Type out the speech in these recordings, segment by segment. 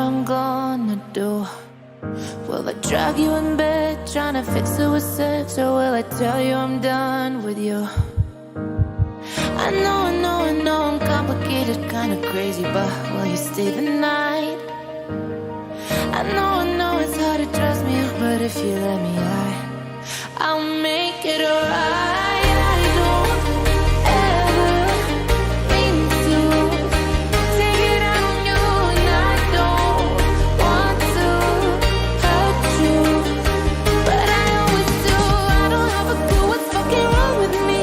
I'm gonna do? Will I drag you in bed, trying to fix it with sex? Or will I tell you I'm done with you? I know I'm complicated, kinda crazy, but will you stay the night? I know it's hard to trust me, but if you let me, I'll make it alright. I don't ever mean to take it out on you, and I don't want to hurt you, but I always do. I don't have a clue what's fucking wrong with me,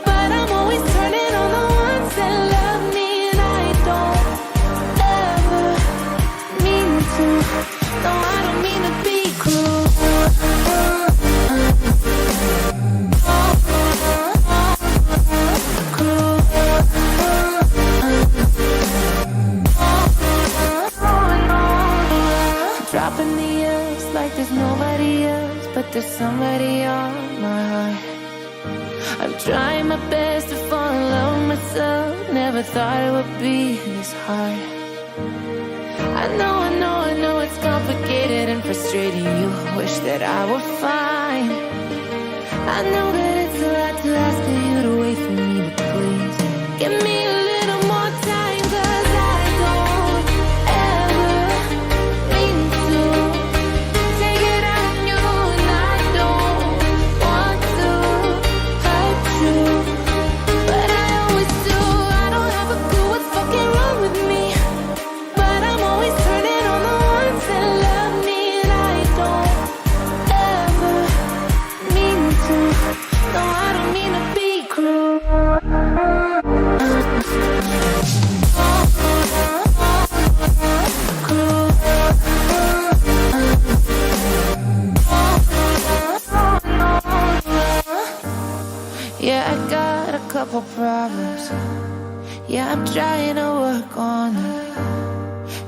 but I'm always turning on the ones that love me, and I don't ever mean to. No, I don't mean to be cruel. Dropping the L's like there's nobody else, but there's somebody on my heart. I'm trying my best to fall in love with myself. Never thought it would be this hard. I know it's complicated and frustrating. You wish that I were fine. I know that it's a lot to ask of you to wait for me, but please give me a little more time, 'cause I don't ever mean to take it out on you, and I don't want to hurt you, but I always do. I don't have a clue what's fucking wrong with me, but I'm always turning on the ones that love me, and I don't ever mean to. No, I don't mean to be cruel. Yeah, I got a couple problems. Yeah, I'm trying to work on them.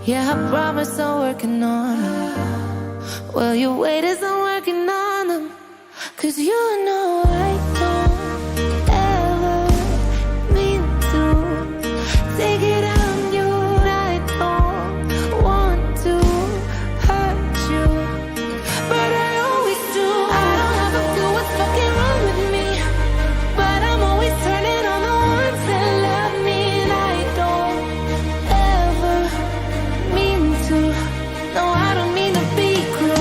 Yeah, I promise I'm working on them. Well, you wait as I'm working on them, 'cause you know I don't ever mean to take it out on you, and I don't want to hurt you, but I always do. I don't have a clue what's fucking wrong with me, but I'm always turning on the ones that love me, and I don't ever mean to. No, I don't mean to be cruel.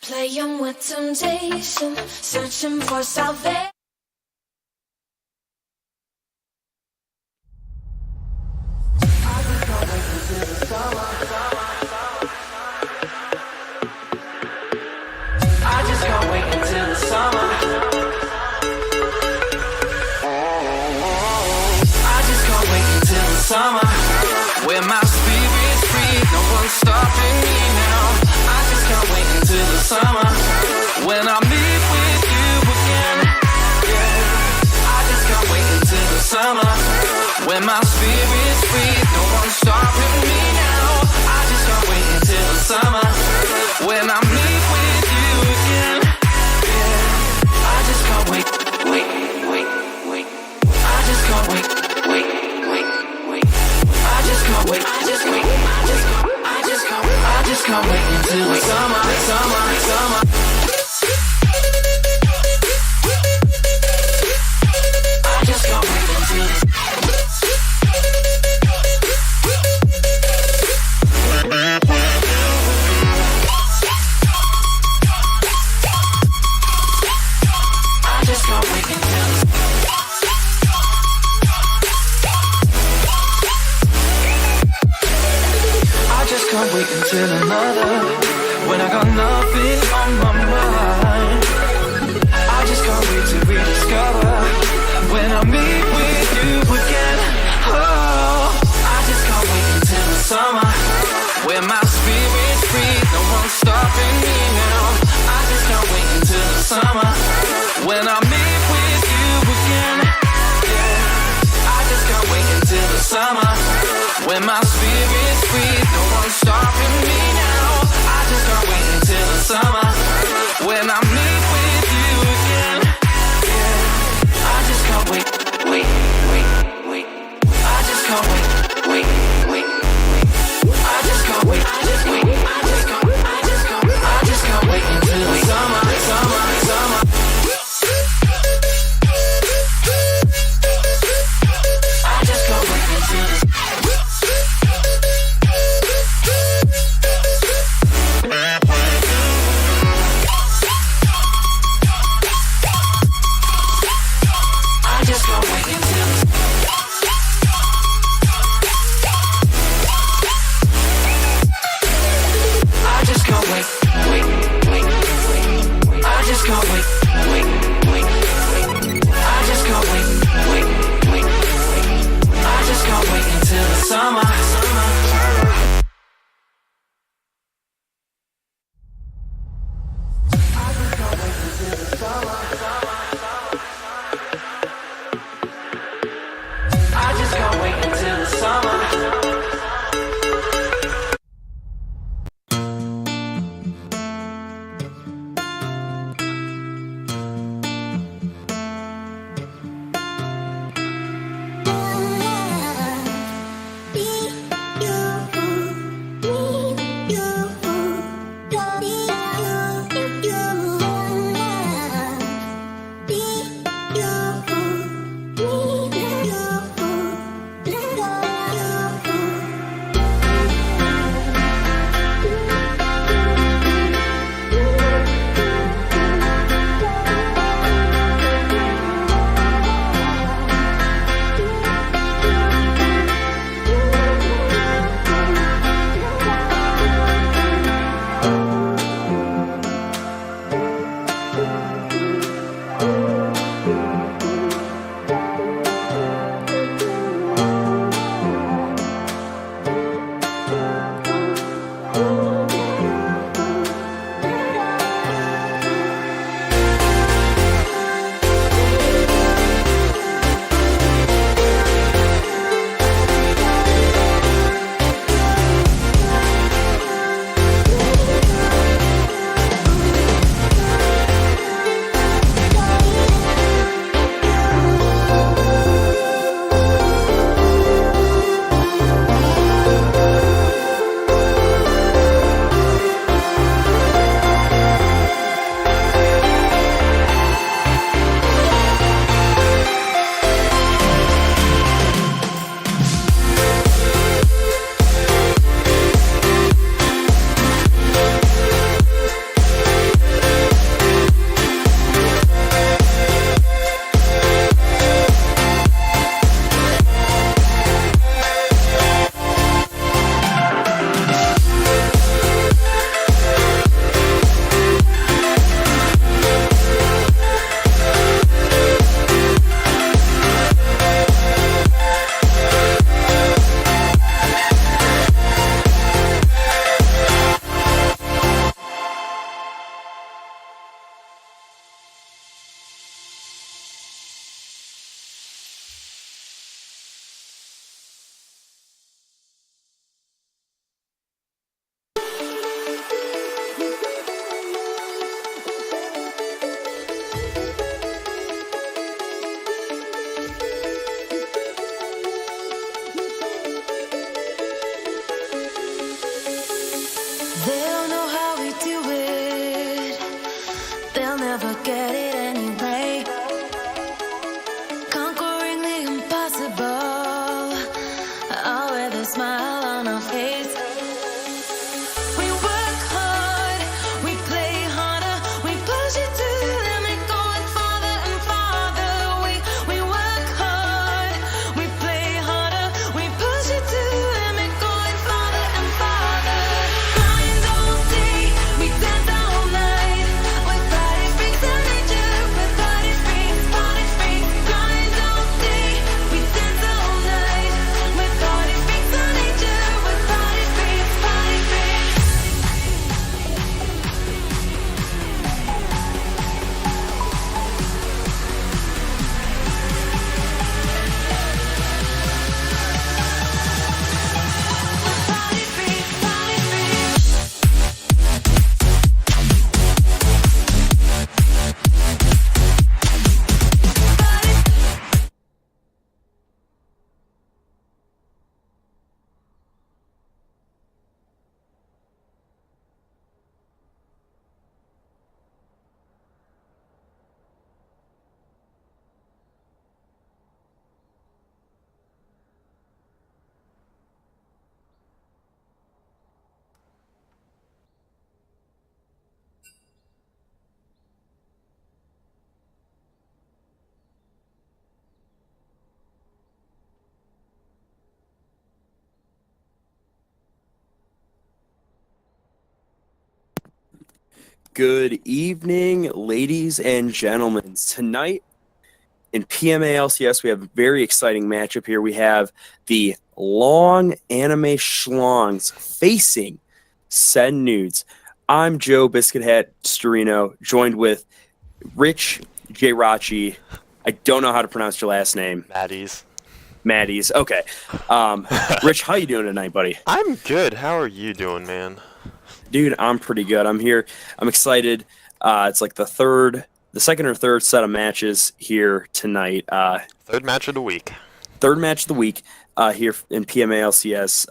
Playing with temptation, searching for salvation. I just can't wait until the summer. I just can't wait until the summer, where my spirit's free, no one's stopping me now. I just can't wait until the summer, when I meet with you again. Yeah. I just can't wait until the summer, when my spirit's free, no one's stopping me now. I just can't wait until the summer, when I meet with you again. Yeah. I just can't wait. I just can't wait. I just can't wait. I just can't wait until the summer. I just can't wait until the I just can't wait until I just can't wait until another, when I got nothing on my mind. I just can't wait to rediscover, when I meet with you again. Oh, I just can't wait until the summer, where my spirit's free, no one's stopping me now. I just can't wait until the summer, when I meet with you again. Yeah. I just can't wait until the summer, when my spirit's free, no one's stopping me now. I just can't wait until the summer, when I meet with you again. Yeah. I just can't wait. I just can't wait. I just can't wait. never get it anyway. Conquering the impossible, all with a smile on our face. We work hard, we play harder, we push it to the limit, going farther and farther. We work hard, we play harder, we push it to the limit, going farther and farther. Grind all day, we dance all night. We're body freaks of nature, we're body freaks, body freaks. Grind all day, we dance all night. We're body freaks of nature, we're body freaks, body freaks. Body freaks, body freaks. Good evening, ladies and gentlemen. Tonight in PMA LCS, we have a very exciting matchup here. We have the Long Anime Schlongs facing Sen Nudes. I'm Joe Biscuit Hat Storino, joined with Rich J. Rachi. I don't know how to pronounce your last name. Maddies. Okay. Rich, how you doing tonight, buddy? I'm good. How are you doing, man? Dude, I'm pretty good. I'm here. I'm excited. It's like the second or third set of matches here tonight. Third match of the week. Third match of the week here in PMA LCS.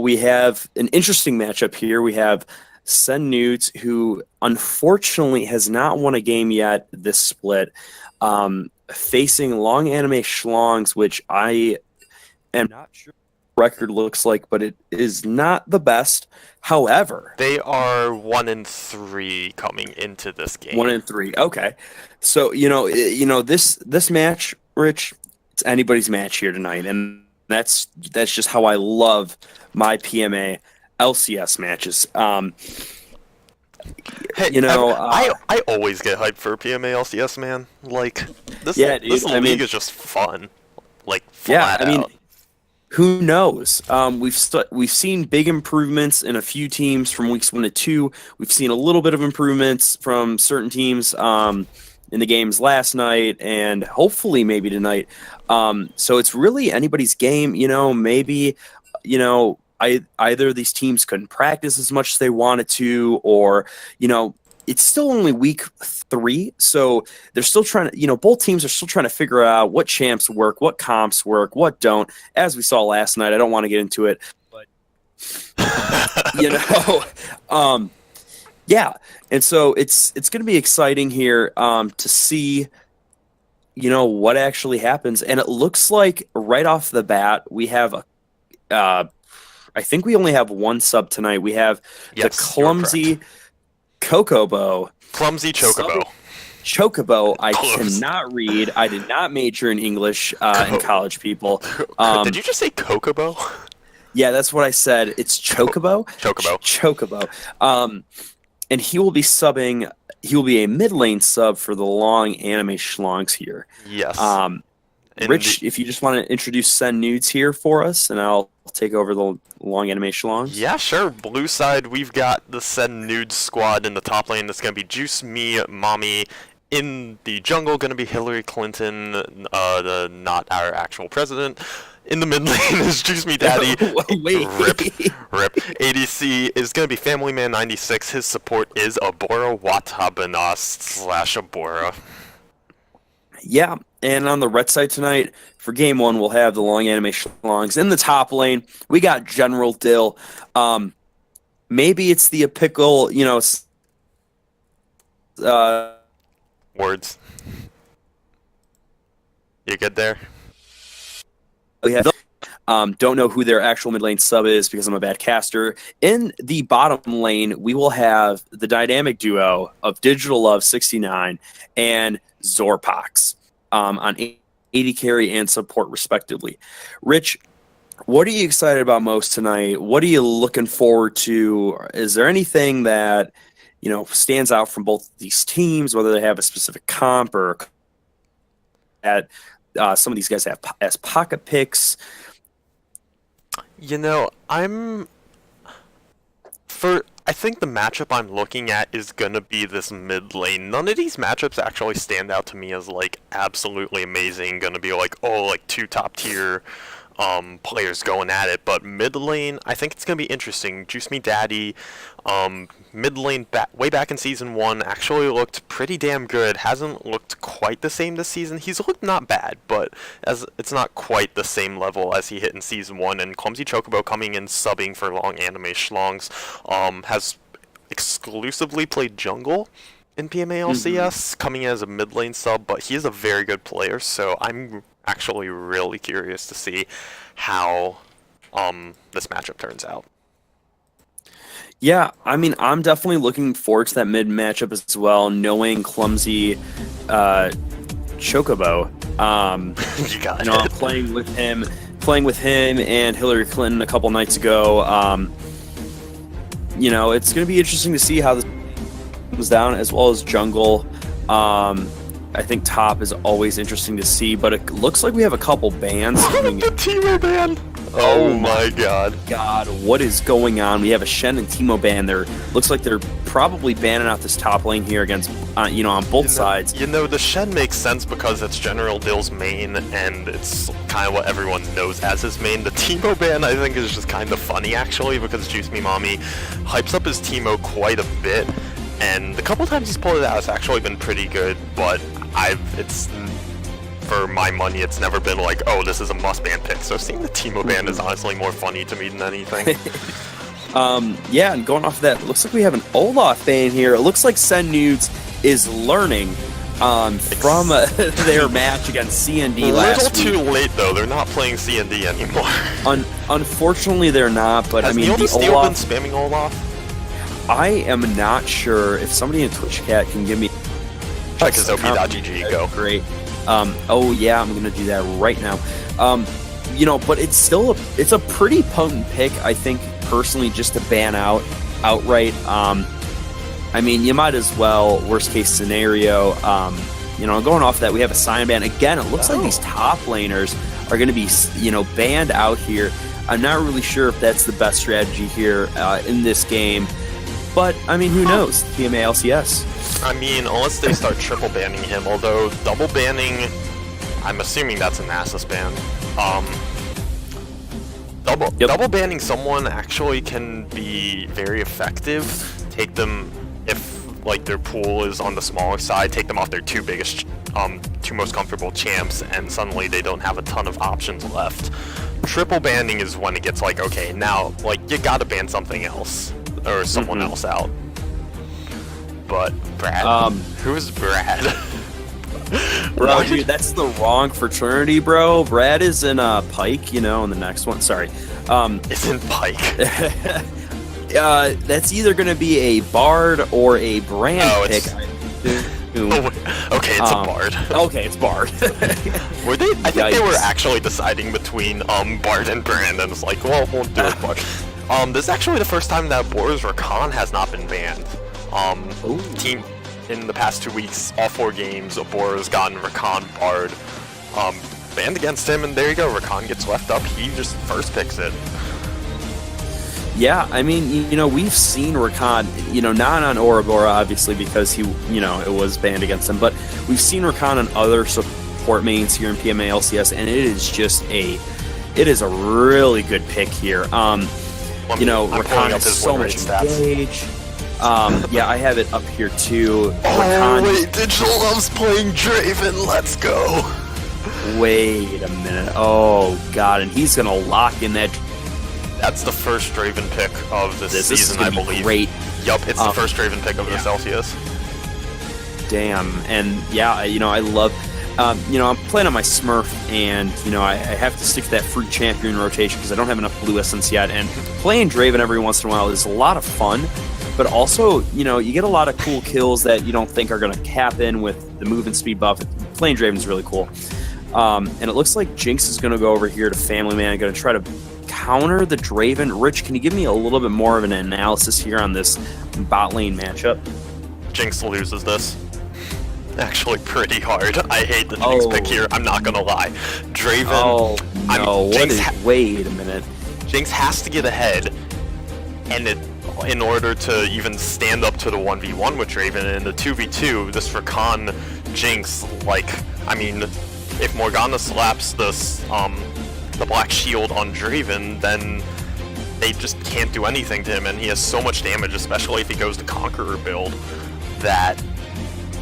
We have an interesting matchup here. We have Sen Nudes, who unfortunately has not won a game yet this split, facing Long Anime Schlongs, which I am not sure record looks like, but it is not the best. However, They are 1-3 coming into this game. 1-3. Okay, so this match, Rich, it's anybody's match here tonight, and that's just how I love my PMA LCS matches. Hey, I always get hyped for PMA LCS, man. Like this, Yeah, dude, this I league mean- is just fun. Like Yeah, flat I mean, out. who knows? We've seen big improvements in a few teams from weeks 1 to 2. We've seen a little bit of improvements from certain teams in the games last night, and hopefully maybe tonight. So it's really anybody's game. Maybe either these teams couldn't practice as much as they wanted to, or it's still only week 3, so they're still trying to, both teams are still trying to figure out what champs work, what comps work, what don't. As we saw last night, I don't want to get into it, but yeah. And so it's going to be exciting here to see, what actually happens. And it looks like right off the bat we have I think we only have one sub tonight. We have Yes, the Clumsy Chocobo. Clumsy Chocobo. Chocobo, I Close. cannot read. I did not major in English in college, people. Did you just say Kokobo? Yeah, that's what I said. It's Chocobo. Chocobo. Chocobo. And he will be subbing. He will be a mid lane sub for the Long Anime Schlongs here. Yes. In Rich, if you just want to introduce Sen Nudes here for us, and I'll take over the Long Anime Schlongs. Yeah, sure. Blue side, we've got the Sen Nude squad in the top lane. That's going to be Juice, me, Mommy. In the jungle, going to be Hillary Clinton, the not our actual president. In the mid lane is Juice Me Daddy. Wait. Rip. ADC is going to be Family Man 96. His support is Abora Watabanas / Abora. Yeah, and on the red side tonight, for game 1, we'll have the Long Anime Schlongs. In the top lane, we got General Dill. Maybe it's the apical, uh, Words. You good there? we have don't know who their actual mid lane sub is because I'm a bad caster. In the bottom lane, we will have the dynamic duo of Digital Love 69 and Zorpox on AD carry and support respectively. Rich, what are you excited about most tonight? What are you looking forward to? Is there anything that stands out from both these teams, whether they have a specific comp or that some of these guys have as pocket picks? I think the matchup I'm looking at is gonna be this mid lane. None of these matchups actually stand out to me as like absolutely amazing. Gonna be like, oh, like two top tier players going at it. But mid lane, I think it's gonna be interesting. Juice Me Daddy, mid lane way back in season 1 actually looked pretty damn good. Hasn't looked quite the same this season. He's looked not bad, but as it's not quite the same level as he hit in season 1. And Clumsy Chocobo coming in subbing for long anime schlongs, has exclusively played jungle in PMA LCS, coming in as a mid lane sub, but he is a very good player, so I'm actually really curious to see how this matchup turns out. Yeah, I mean, I'm definitely looking forward to that mid matchup as well, knowing Clumsy Chocobo. You got it. Playing with him and Hillary Clinton a couple nights ago. It's going to be interesting to see how this comes down, as well as jungle. I think top is always interesting to see, but it looks like we have a couple bans. The Teemo ban! Oh my god. God, what is going on? We have a Shen and Teemo ban. Looks like they're probably banning out this top lane here against, on both sides. The Shen makes sense because it's General Dill's main, and it's kind of what everyone knows as his main. The Teemo ban, I think, is just kind of funny, actually, because Juice Me Mommy hypes up his Teemo quite a bit, and the couple times he's pulled it out, it's actually been pretty good, but for my money, it's never been like, oh, this is a must-ban pick. So seeing the Teemo ban is honestly more funny to me than anything. Yeah, and going off of that, it looks like we have an Olaf ban here. It looks like Sen Nudes is learning from their match against CND last week. A little too late, though. They're not playing CND anymore. Unfortunately, they're not, but Has I mean, Neil the Steele Olaf... been spamming Olaf? I am not sure. If somebody in Twitch chat can give me... Check his op.gg, go. Great. Oh yeah, I'm gonna do that right now. But it's a pretty potent pick, I think, personally, just to ban outright. I mean, you might as well, worst case scenario, going off that, we have a sign ban. Again, it looks like these top laners are gonna be, banned out here. I'm not really sure if that's the best strategy here in this game. But, I mean, who knows? PMA LCS. I mean, unless they start triple banning him, although double banning, I'm assuming that's a Nasus ban. Double banning someone actually can be very effective. Take them, if like their pool is on the smaller side, take them off their two most comfortable champs, and suddenly they don't have a ton of options left. Triple banning is when it gets like, okay, now like you gotta ban something else or someone else out. But Brad, who's Brad? Bro, dude, that's the wrong fraternity, bro. Brad is in Pike, in the next one. Sorry. It's in Pike. That's either going to be a Bard or a Brand pick. Okay, it's a Bard. Okay, it's Bard. Were they? I think they were actually deciding between Bard and Brand, and it's like, well, we'll do it Bard. This is actually the first time that Boris Rakan has not been banned. Team in the past 2 weeks, all 4 games, Abora's gotten Rakan Bard banned against him, and there you go, Rakan gets left up, he just first picks it. Yeah, I mean, we've seen Rakan, not on Ouroboros, obviously, because he, it was banned against him, but we've seen Rakan on other support mains here in PMA LCS, and it is a really good pick here. Rakan has so much engage. Yeah, I have it up here too. Wait, Digital Love's playing Draven, let's go! Wait a minute, oh god, and he's gonna lock in that... That's the first Draven pick of this season, I believe. Great. Yup, it's the first Draven pick of this LCS. damn. And yeah, I love. I'm playing on my Smurf, and I have to stick to that free champion rotation because I don't have enough blue essence yet. And playing Draven every once in a while is a lot of fun, but also you get a lot of cool kills that you don't think are going to happen with the movement speed buff. Playing Draven is really cool, and it looks like Jinx is going to go over here to Family Man, going to try to counter the Draven. Rich, can you give me a little bit more of an analysis here on this bot lane matchup? Jinx loses this. Actually, pretty hard. I hate the Jinx pick here. I'm not gonna lie. Draven. Oh no! Wait a minute. Jinx has to get ahead, and in order to even stand up to the 1v1 with Draven and the 2v2, this Rakan Jinx. If Morgana slaps this the Black Shield on Draven, then they just can't do anything to him, and he has so much damage, especially if he goes to Conqueror build, that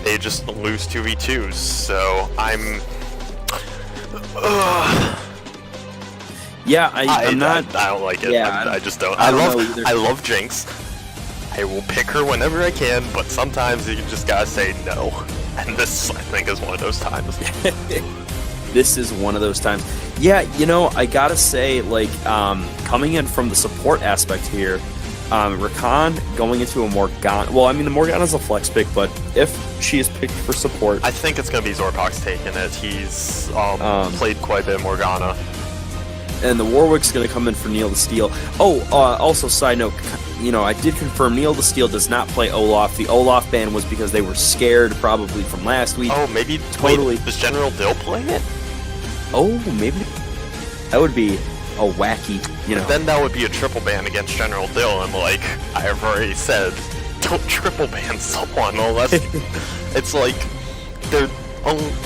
they just lose 2v2s, so I'm... Yeah, I'm not... I don't like it. Yeah, I just don't. I love Jinx. I will pick her whenever I can, but sometimes you just gotta say no. And this, I think, is one of those times. This is one of those times. Yeah, I gotta say, coming in from the support aspect here, Rakan going into a Morgana. Well, the Morgana's a flex pick, but if she is picked for support, I think it's going to be Zorpox taking it. He's played quite a bit of Morgana. And the Warwick's going to come in for Neil the Steel. Also, side note, I did confirm Neil the Steel does not play Olaf. The Olaf ban was because they were scared, probably from last week. Oh, maybe totally. Wait, does General Dill play it? Oh, maybe. That would be a wacky, Then that would be a triple ban against General Dill, and like I have already said, don't triple ban someone unless it's like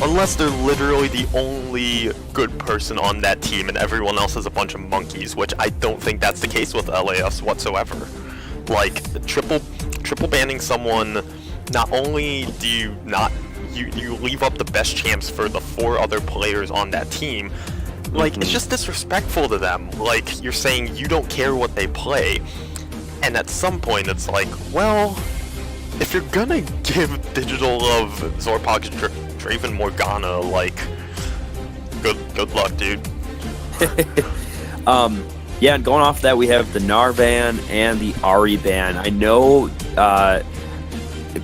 unless they're literally the only good person on that team and everyone else is a bunch of monkeys, which I don't think that's the case with LAS whatsoever. Like triple banning someone, not only do you not you leave up the best champs for the 4 other players on that team. Like, it's just disrespectful to them. Like, you're saying you don't care what they play. And at some point, it's like, well, if you're gonna give Digital Love Zorpox Draven Morgana, like, good luck, dude. Yeah, and going off that, we have the Gnar ban and the Ahri ban. I know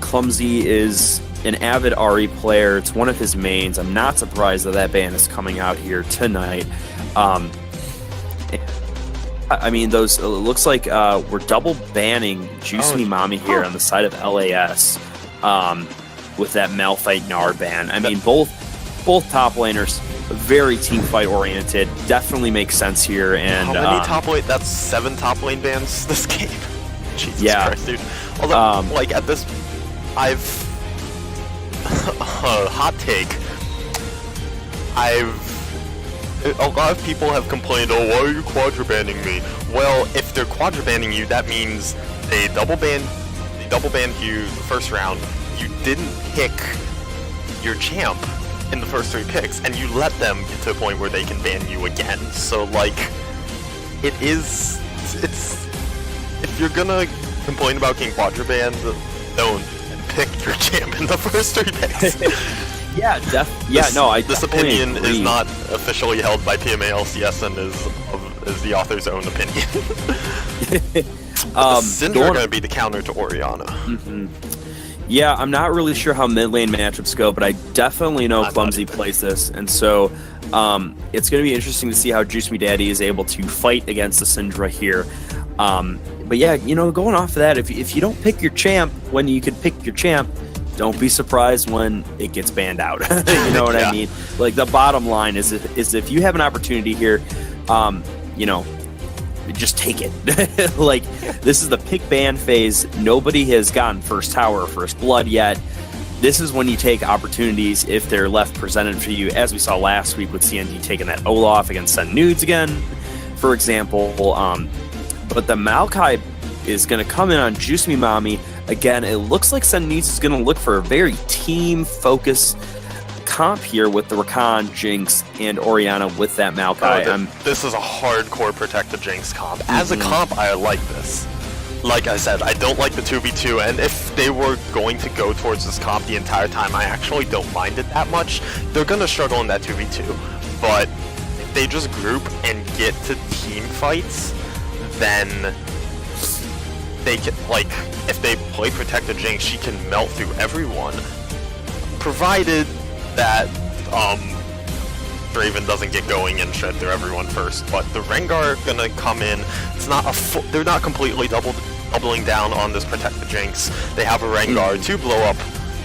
Clumsy is an avid Ahri player. It's one of his mains. I'm not surprised that ban is coming out here tonight. Those it looks like we're double banning Juice Me Mommy here on the side of LAS with that Malphite Gnar ban. Both top laners, very team fight oriented. Definitely makes sense here. And how many top lane? That's 7 top lane bans this game. Jesus Christ, dude. Although, at this, I've hot take. A lot of people have complained, oh, why are you quadra-banning me? Well, if they're quadra-banning you, that means they double banned you the first round, you didn't pick your champ in the first 3 picks, and you let them get to a point where they can ban you again. So, it's if you're gonna complain about getting quadra-banned, don't pick your champ in the first 3 picks. This opinion is not officially held by PMA LCS and is the author's own opinion. Syndra are going to be the counter to Orianna. Mm-hmm. Yeah, I'm not really sure how mid lane matchups go, but I definitely know Clumsy plays this, and so it's going to be interesting to see how Juice Me Daddy is able to fight against the Syndra here. But yeah, going off of that, if you don't pick your champ when you could pick your champ, don't be surprised when it gets banned out. You know what I mean? Like, the bottom line is if you have an opportunity here, just take it. This is the pick ban phase. Nobody has gotten first tower or first blood yet. This is when you take opportunities if they're left presented for you, as we saw last week with CND taking that Olaf against Send Nudes again, for example. But the Maokai is going to come in on Juice Me Mommy. Again, it looks like Send Nudes is going to look for a very team-focused comp here with the Rakan, Jinx, and Orianna with that Maokai. This is a hardcore protected Jinx comp. As a comp, I like this. like I said, I don't like the 2v2, and if they were going to go towards this comp the entire time, I actually don't mind it that much. They're gonna struggle in that 2v2, but if they just group and get to team fights, then they can, like, if they play Protect the Jinx, she can melt through everyone, provided that, Draven doesn't get going and shred through everyone first. But the Rengar are gonna come in. It's not they're not completely doubling down on this Protect the Jinx. They have a Rengar to blow up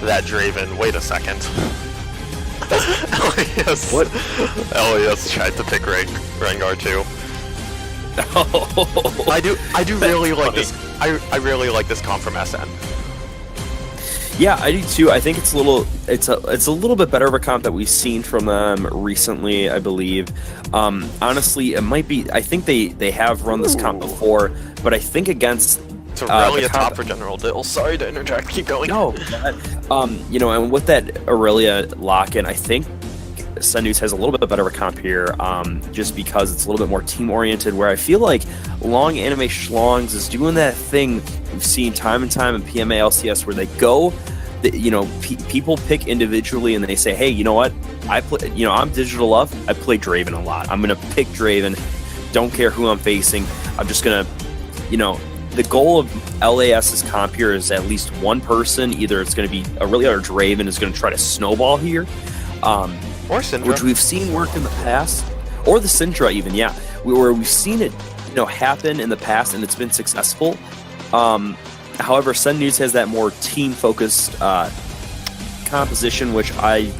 that Draven. Wait a second. Elias. What? Elias tried to pick Rengar too. Oh. I do really like this. I really like this comp from SN. Yeah, I do too. I think it's a little bit better of a comp that we've seen from them recently, I believe. Honestly, it might be. I think they have run this comp before, but I think against It's Aurelia top for General Dill. Sorry to interject. Keep going. no, and with that Aurelia lock-in, I think Senus has a little bit better of a comp here, just because it's a little bit more team-oriented, where I feel like Long Anime Schlongs is doing that thing we've seen time and time in PMA LCS, where they go, people pick individually and they say, hey, you know what, I'm Digital Love, I play Draven a lot, I'm going to pick Draven, don't care who I'm facing, I'm just going to, the goal of LAS's comp here is at least one person, either it's going to be Aurelia or Draven is going to try to snowball here, or Syndra, which we've seen work in the past, or the Syndra even, yeah, where we've seen it, happen in the past and it's been successful. However, Sun News has that more team-focused composition, which I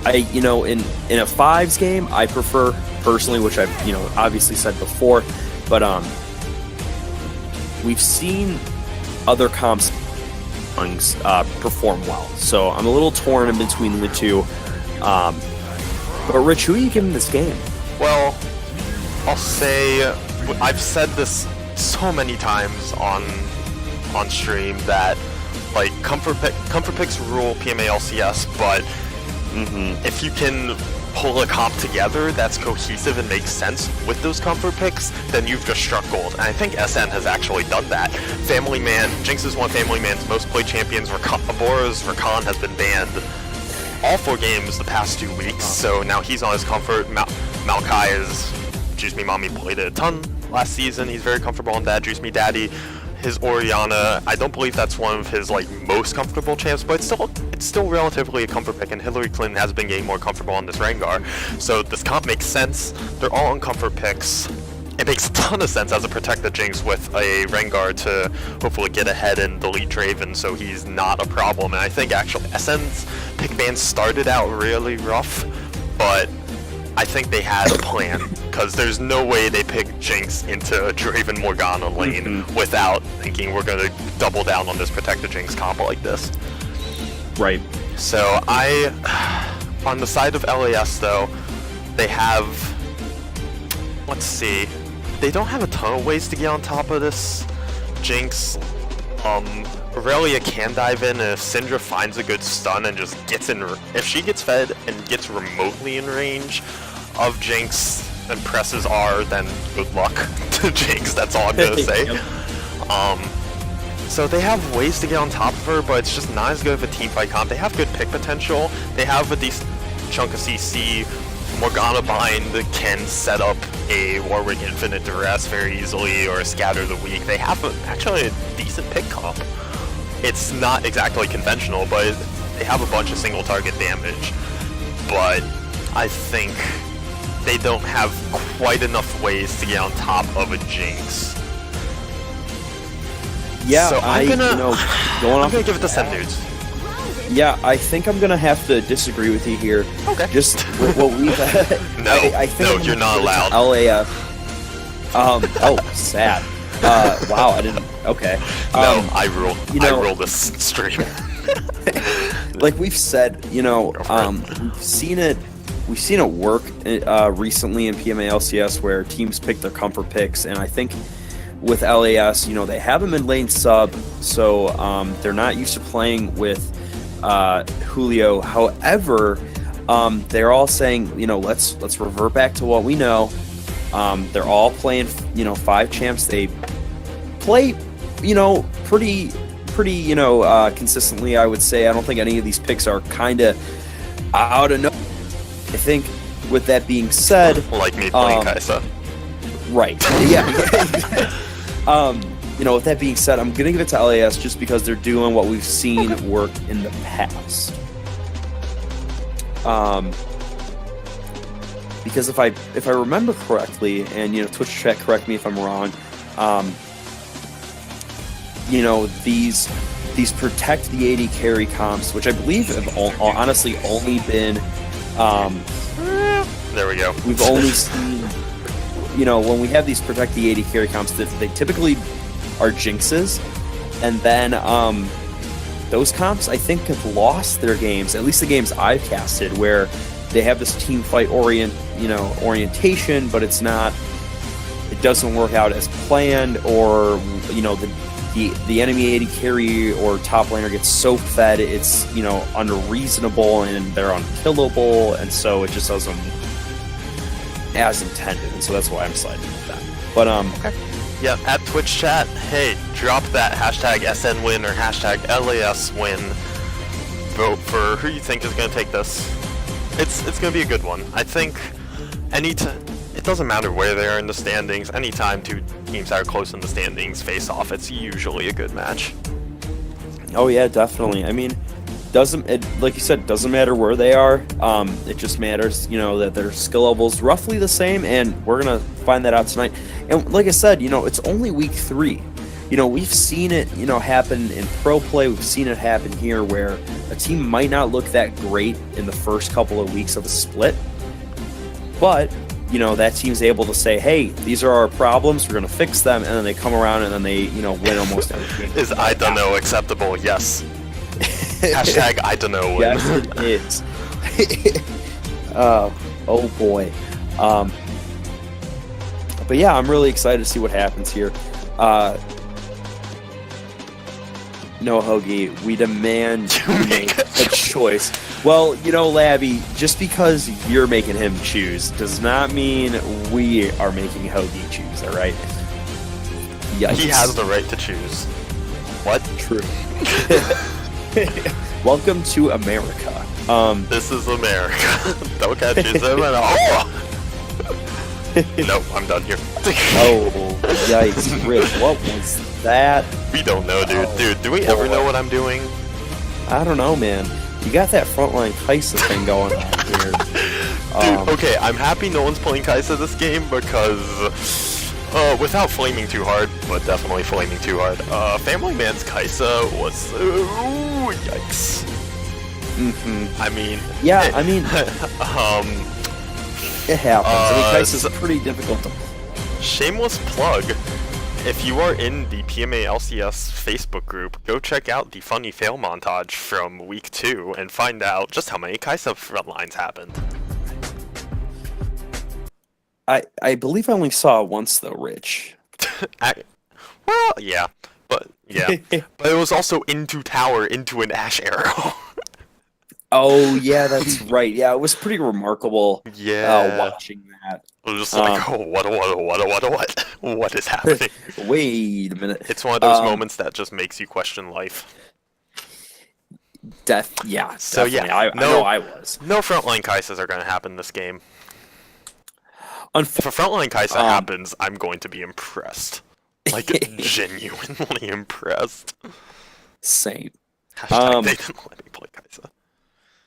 in a fives game, I prefer personally, which I've obviously said before, but we've seen other comps perform well, so I'm a little torn in between the two. But Rich, who are you giving this game? Well, I'll say I've said this so many times on stream that like comfort picks rule PMA LCS, but if you can pull a comp together that's cohesive and makes sense with those comfort picks, then you've just struck gold. And I think SN has actually done that. Family Man, Jinx is one Family Man's most played champions. Abora's Rakan has been banned all 4 games the past 2 weeks, so now he's on his comfort. Maokai is Juice Me Mommy played it a ton last season. He's very comfortable on that. Juice Me Daddy, his Orianna, I don't believe that's one of his most comfortable champs, but it's still relatively a comfort pick, and Hillary Clinton has been getting more comfortable on this Rengar. So this comp makes sense. They're all on comfort picks. It makes a ton of sense as a Protect the Jinx with a Rengar to hopefully get ahead and delete Draven, so he's not a problem. And I think actually SN's pick ban started out really rough, but I think they had a plan, because there's no way they picked Jinx into a Draven Morgana lane without thinking we're going to double down on this Protect the Jinx combo like this. Right. So on the side of LAS though, they have, let's see, they don't have a ton of ways to get on top of this Jinx. Aurelia can dive in, and if Syndra finds a good stun and just gets in, if she gets fed and gets remotely in range of Jinx and presses R, then good luck to Jinx, that's all I'm gonna say. So they have ways to get on top of her, but it's just not as good of a teamfight comp. They have good pick potential, they have a decent chunk of CC. Morgana Bind can set up a Warwick Infinite Duress very easily, or a Scatter the Weak. They have actually a decent pick comp. It's not exactly conventional, but they have a bunch of single target damage. But I think they don't have quite enough ways to get on top of a Jinx. Yeah, so I'm gonna give it to Sen Nudes. Yeah, I think I'm gonna have to disagree with you here. Okay. Just with what we've. I think you're not allowed. LAF. Sad. Wow, I didn't. Okay. No, I rule. I rule this stream. Like we've said, we've seen it work recently in PMA LCS, where teams pick their comfort picks, and I think with LAS, they have a mid lane sub, so they're not used to playing with Julio. However, they're all saying, let's revert back to what we know. They're all playing, 5 champs. They play pretty, consistently, I would say. I don't think any of these picks are kind of out of no. I think with that being said, Like me playing Kai'Sa. right, yeah. With that being said, I'm gonna give it to LAS just because they're doing what we've seen work in the past. Because if I remember correctly, and Twitch chat, correct me if I'm wrong, these protect the AD carry comps, which I believe have honestly only been, there we go. we've only seen, when we have these protect the AD carry comps, that they typically are jinxes, and then those comps I think have lost their games, at least the games I've casted, where they have this team fight orientation, but it doesn't work out as planned, or the enemy AD carry or top laner gets so fed it's unreasonable and they're unkillable, and so it just doesn't as intended, and so that's why I'm siding with that. But Okay. Yeah, at Twitch chat, hey, drop that hashtag SNWin or hashtag LASWin. Vote for who you think is going to take this. It's going to be a good one. I think it doesn't matter where they are in the standings. Anytime two teams that are close in the standings face off, it's usually a good match. Oh yeah, definitely. I mean, like you said, doesn't matter where they are. It just matters, that their skill level's roughly the same, and we're gonna find that out tonight. And like I said, it's only week 3. We've seen it, happen in pro play. We've seen it happen here, where a team might not look that great in the first couple of weeks of a split, but that team's able to say, hey, these are our problems, we're going to fix them, and then they come around and then they, win almost every game. Is I don't know acceptable? Yes. Hashtag I don't know. Yes, it is. Oh boy. But yeah, I'm really excited to see what happens here. No, Hoagie, we demand you make a choice. Well, Labby, just because you're making him choose does not mean we are making Hoagie choose, all right? Yikes. He has the right to choose. What? True. Welcome to America. This is America. Don't catch yourself at all. Nope, I'm done here. Oh, yikes, Rich, what was that? We don't know, dude. Oh, Dude, do we ever know what I'm doing? I don't know, man. You got that frontline Kai'Sa thing going on here. Dude, okay, I'm happy no one's playing Kai'Sa this game because, without flaming too hard, but definitely flaming too hard, Family Man's Kai'Sa was, yikes. Mm-hmm. I mean... Yeah, I mean... It happens. I mean, Kai'Sa's pretty difficult to... Shameless plug. If you are in the PMA LCS Facebook group, go check out the funny fail montage from week 2 and find out just how many Kai'Sa frontlines happened. I believe I only saw it once though, Rich. Well, yeah. But it was also into tower into an Ashe arrow. Oh yeah, that's right. Yeah, it was pretty remarkable. Yeah. Watching that. I was just like, oh, what? What is happening? Wait a minute. It's one of those moments that just makes you question life. Yeah. So definitely. yeah, I know I was. No frontline Kai'Sas are going to happen this game. If a frontline Kai'Sa happens, I'm going to be impressed. Like, genuinely impressed. Same. Hashtag they didn't let me play Kai'Sa.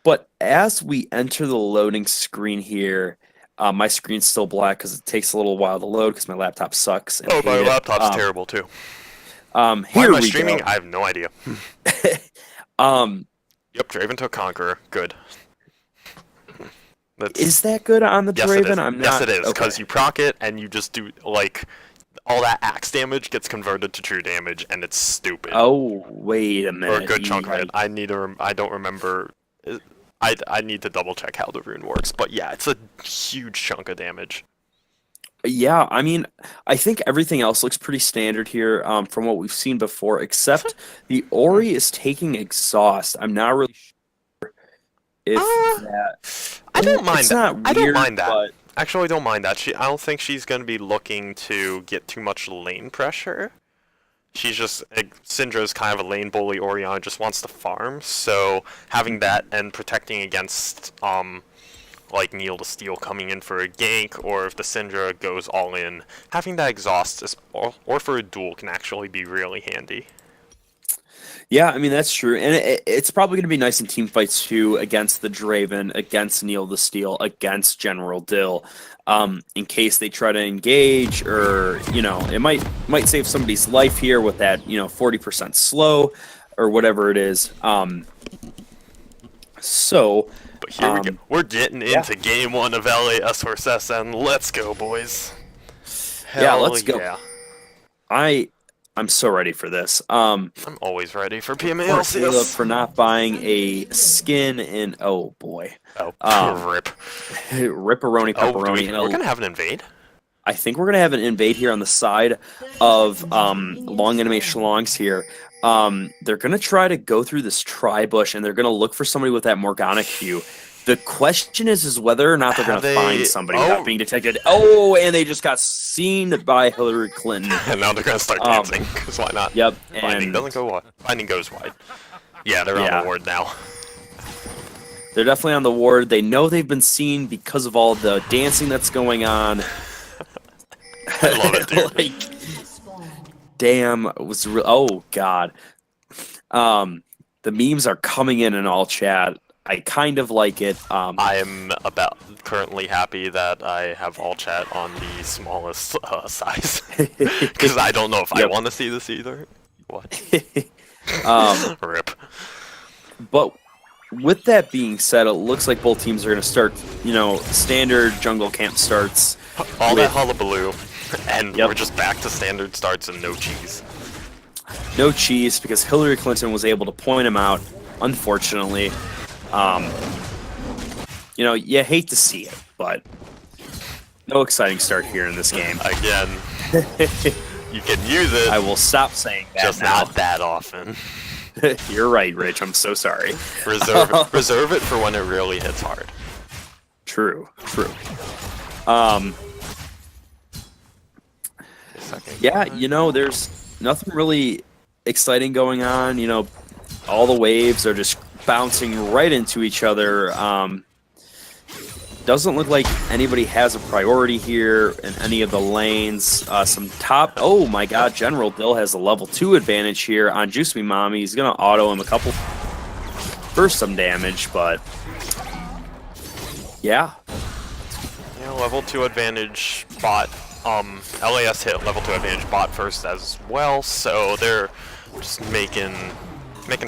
But as we enter the loading screen here, my screen's still black because it takes a little while to load because my laptop sucks. And Oh, my hate it. laptop's terrible too. Why Why am I we streaming? go. I have no idea. Yep, Draven took Conqueror. Good. Is that good on the Yes, Draven? it is. I'm not. Yes, it is, because okay. you proc it and you just do, like, all that axe damage gets converted to true damage, and it's stupid. Oh, wait a minute. Or a good chunk of it. I don't remember. I need to double check how the rune works, but yeah, it's a huge chunk of damage. Yeah, I mean, I think everything else looks pretty standard here from what we've seen before, except the Ori is taking exhaust. I'm not really sure if that. I don't mind it's that. Not I don't weird, mind that. but- Actually, I don't mind that. I don't think she's going to be looking to get too much lane pressure. she's just Syndra's kind of a lane bully. Orianna just wants to farm, so having that and protecting against like Neil the Steel coming in for a gank, or if the Syndra goes all in, having that exhaust or for a duel can actually be really handy. Yeah, I mean, that's true. And it's probably going to be nice in team fights too, against the Draven, against Neil the Steel, against General Dill, in case they try to engage, or, it might save somebody's life here with that, 40% slow or whatever it is. But here we go. We're getting into game 1 of LAS vs SN. Let's go, boys. Let's go. I'm so ready for this. I'm always ready for PMA Caleb for not buying a skin in. Oh boy. Rip. Ripperoni pepperoni. We're gonna have an invade. I think we're gonna have an invade here on the side of long animation longs here. They're gonna try to go through this tri-bush, and they're gonna look for somebody with that Morgana Q. The question is whether or not they're going to find somebody without being detected. Oh, and they just got seen by Hillary Clinton. And now they're going to start dancing, because why not? Yep. Finding doesn't go wide. Finding goes wide. Yeah, they're on the ward now. They're definitely on the ward. They know they've been seen because of all the dancing that's going on. I love it, dude. Damn. Oh, God. The memes are coming in all chat. I kind of like it. I am currently happy that I have all chat on the smallest size, because I don't know if I want to see this either. What? Rip. But with that being said, it looks like both teams are going to start. Standard jungle camp starts. All that hullabaloo, and we're just back to standard starts and no cheese. No cheese, because Hillary Clinton was able to point him out. Unfortunately. You hate to see it, but no exciting start here in this game. Again, you can use it. I will stop saying that just now. Not that often. You're right, Rich. I'm so sorry. Reserve it for when it really hits hard. True. There's nothing really exciting going on. All the waves are just bouncing right into each other. Doesn't look like anybody has a priority here in any of the lanes. Oh my god, General Dill has a level 2 advantage here on Juice Me Mommy. He's going to auto him a couple for some damage, but yeah. Level 2 advantage bot. LAS hit level 2 advantage bot first as well, so they're just making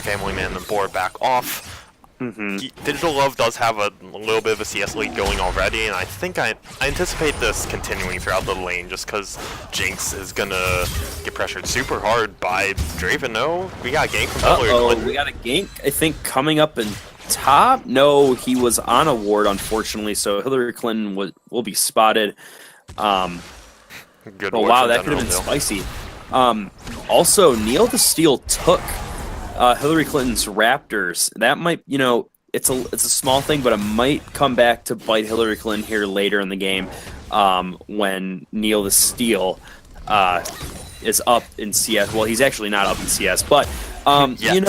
Family Man the board back off. Digital Love does have a little bit of a CS lead going already, and I think I anticipate this continuing throughout the lane, just because Jinx is gonna get pressured super hard by Draven. No, we got a gank from Hillary Clinton. We got a gank, I think, coming up in top. No, he was on a ward, unfortunately, so Hillary Clinton will be spotted. Good. Oh wow, that could have been spicy. Also, Neil the Steel took Hillary Clinton's Raptors. That might, it's a small thing, but it might come back to bite Hillary Clinton here later in the game, when Neil the Steel is up in CS. Well, he's actually not up in CS, but yet.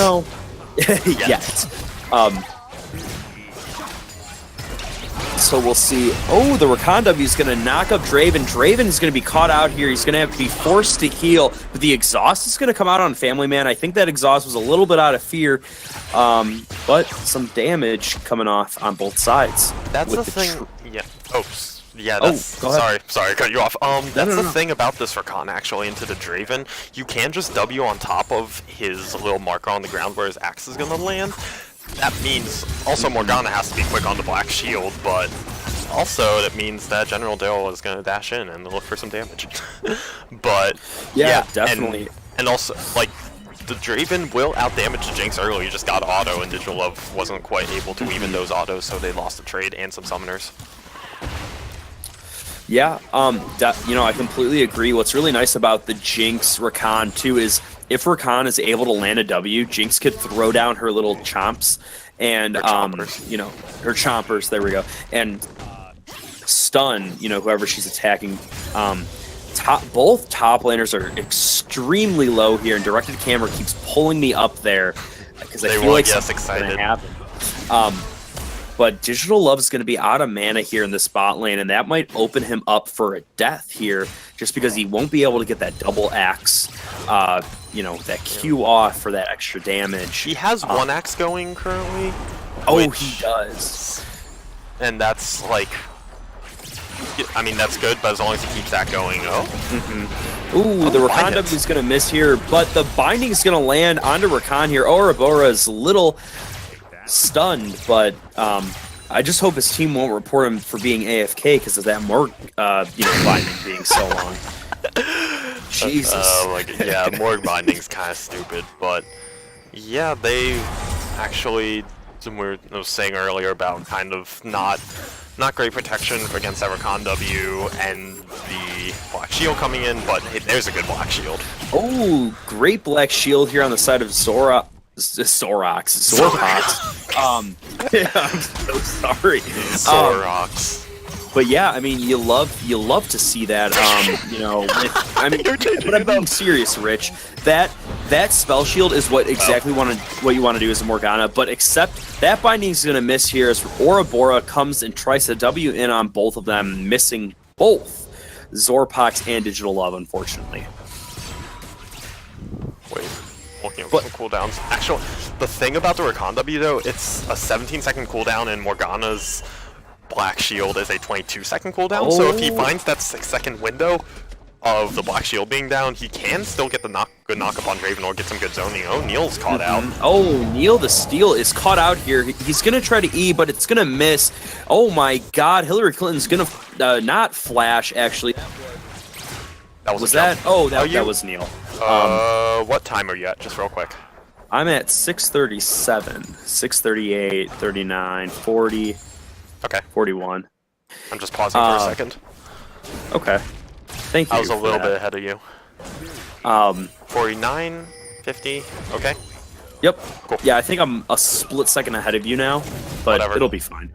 So we'll see. Oh, the Rakan W is going to knock up Draven. Draven is going to be caught out here. He's going to have to be forced to heal. But the exhaust is going to come out on Family Man. I think that exhaust was a little bit out of fear. But some damage coming off on both sides. That's the thing. Sorry, I cut you off. That's the thing about this Rakan, actually, into the Draven. You can just W on top of his little marker on the ground where his axe is going to land. That means also Morgana has to be quick on the Black Shield, but also that means that General Dill is going to dash in and look for some damage. But yeah, definitely. And also, like, the Draven will outdamage the Jinx early. You just got auto, and Digital Love wasn't quite able to even those autos, so they lost the trade and some summoners. Yeah, I completely agree. What's really nice about the Jinx Rakan too is if Rakan is able to land a W, Jinx could throw down her little chomps and her chompers. There we go, and stun whoever she's attacking. both top laners are extremely low here, and directed camera keeps pulling me up there because I feel like something's going to happen. But Digital Love is going to be out of mana here in the spot lane, and that might open him up for a death here, just because he won't be able to get that double axe, that Q off for that extra damage. He has one axe going currently. Oh, he does. And that's like, I mean, that's good, but as long as he keeps that going, Ooh, the Rakan W is going to miss here, but the binding is going to land onto Rakan here. Ouroboros is a little stunned, but I just hope his team won't report him for being AFK because of that Morg, binding being so long. Jesus. Yeah, Morg binding's kind of stupid, but yeah, they actually, I was saying earlier about kind of not great protection against that Rakan W and the Black Shield coming in, but hey, there's a good Black Shield. Oh, great Black Shield here on the side of Zorpox. Yeah, I'm so sorry. Zorox. But yeah, I mean, you love to see that. But I'm being serious, Rich. That spell shield is what exactly what you want to do as a Morgana. But except that binding is going to miss here as Ouroboros comes and tries to W in on both of them, missing both Zorpox and Digital Love, unfortunately. Wait. Looking at some cooldowns. Actually, the thing about the Rakan W though, it's a 17-second cooldown, and Morgana's Black Shield is a 22-second cooldown. So if he finds that 6-second window of the Black Shield being down, he can still get the good knock up on Draven or get some good zoning. Oh, Neil's caught out. Oh, Neil the Steel is caught out here. He's gonna try to E, but it's gonna miss. Oh my God, Hillary Clinton's gonna not flash actually. Was that? Oh, that was Neil. What time are you at? Just real quick. I'm at 6:37, 6:38, 39, 40. Okay. 41. I'm just pausing for a second. Okay. Thank you. I was a little bit ahead of you. 49, 50. Okay. Yep. Cool. Yeah, I think I'm a split second ahead of you now, but it'll be fine.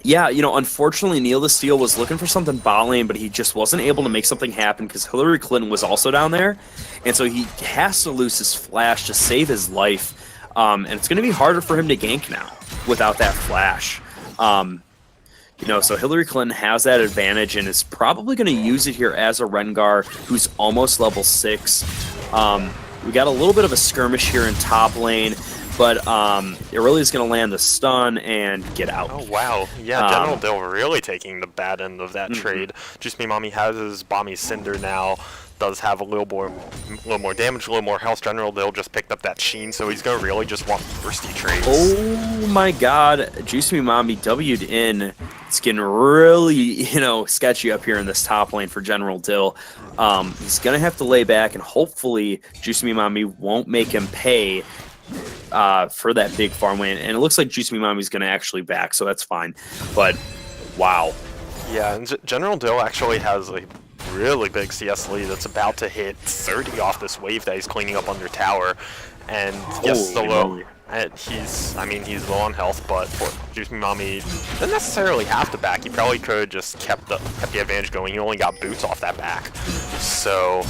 Yeah, unfortunately, Neil the Steel was looking for something bot lane, but he just wasn't able to make something happen because Hillary Clinton was also down there, and so he has to lose his flash to save his life, and it's going to be harder for him to gank now without that flash. So Hillary Clinton has that advantage and is probably going to use it here as a Rengar who's almost level 6. We got a little bit of a skirmish here in top lane, but Irelia is going to land the stun and get out. Oh, wow. Yeah, General Dill really taking the bad end of that trade. Juice Me Mommy has his Bomby Cinder now. Does have a little more damage, a little more health. General Dill just picked up that Sheen, so he's going to really just want thirsty trades. Oh my God. Juice Me Mommy W'd in. It's getting really, sketchy up here in this top lane for General Dill. He's going to have to lay back, and hopefully Juice Me Mommy won't make him pay for that big farm lane, and it looks like Juice Me Mommy's going to actually back, so that's fine. But wow. Yeah, and General Dill actually has a really big CS lead that's about to hit 30 off this wave that he's cleaning up under tower, and yes, the low. He's low on health, but Juice Me Mommy doesn't necessarily have to back. He probably could just kept the advantage going. He only got boots off that back, so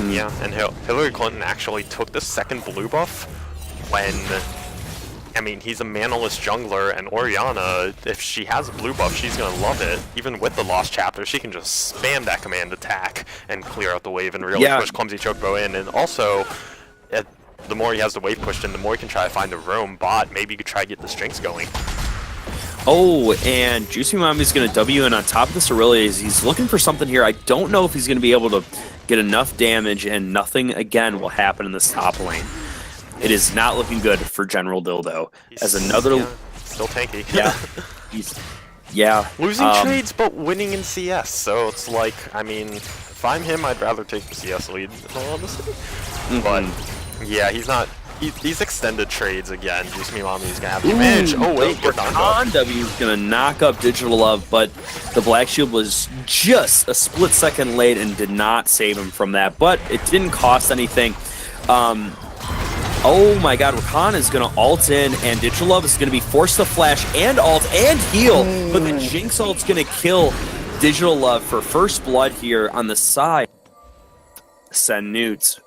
yeah. And Hillary Clinton actually took the second blue buff when, he's a manaless jungler, and Orianna, if she has a blue buff, she's gonna love it. Even with the Lost Chapter, she can just spam that command attack and clear out the wave and really push Clumsy Chocobo in. And also, the more he has the wave pushed in, the more he can try to find a roam bot. Maybe you could try to get the strings going. Oh, and Juicy Mommy's going to W in on top of this Irelia. He's looking for something here. I don't know if he's going to be able to get enough damage, and nothing, again, will happen in this top lane. It is not looking good for General Dildo. As another... still tanky. Yeah. Losing trades, but winning in CS. So it's like, if I'm him, I'd rather take the CS lead, in all honesty. But... yeah, he's extended trades again. Juice Me Mommy's gonna have the advantage. Oh wait, Rakan W is gonna knock up Digital Love, but the Black Shield was just a split second late and did not save him from that. But it didn't cost anything. Oh my God, Rakan is gonna ult in, and Digital Love is gonna be forced to flash and ult and heal. But the Jinx ult's gonna kill Digital Love for first blood here on the side. Send Nudes.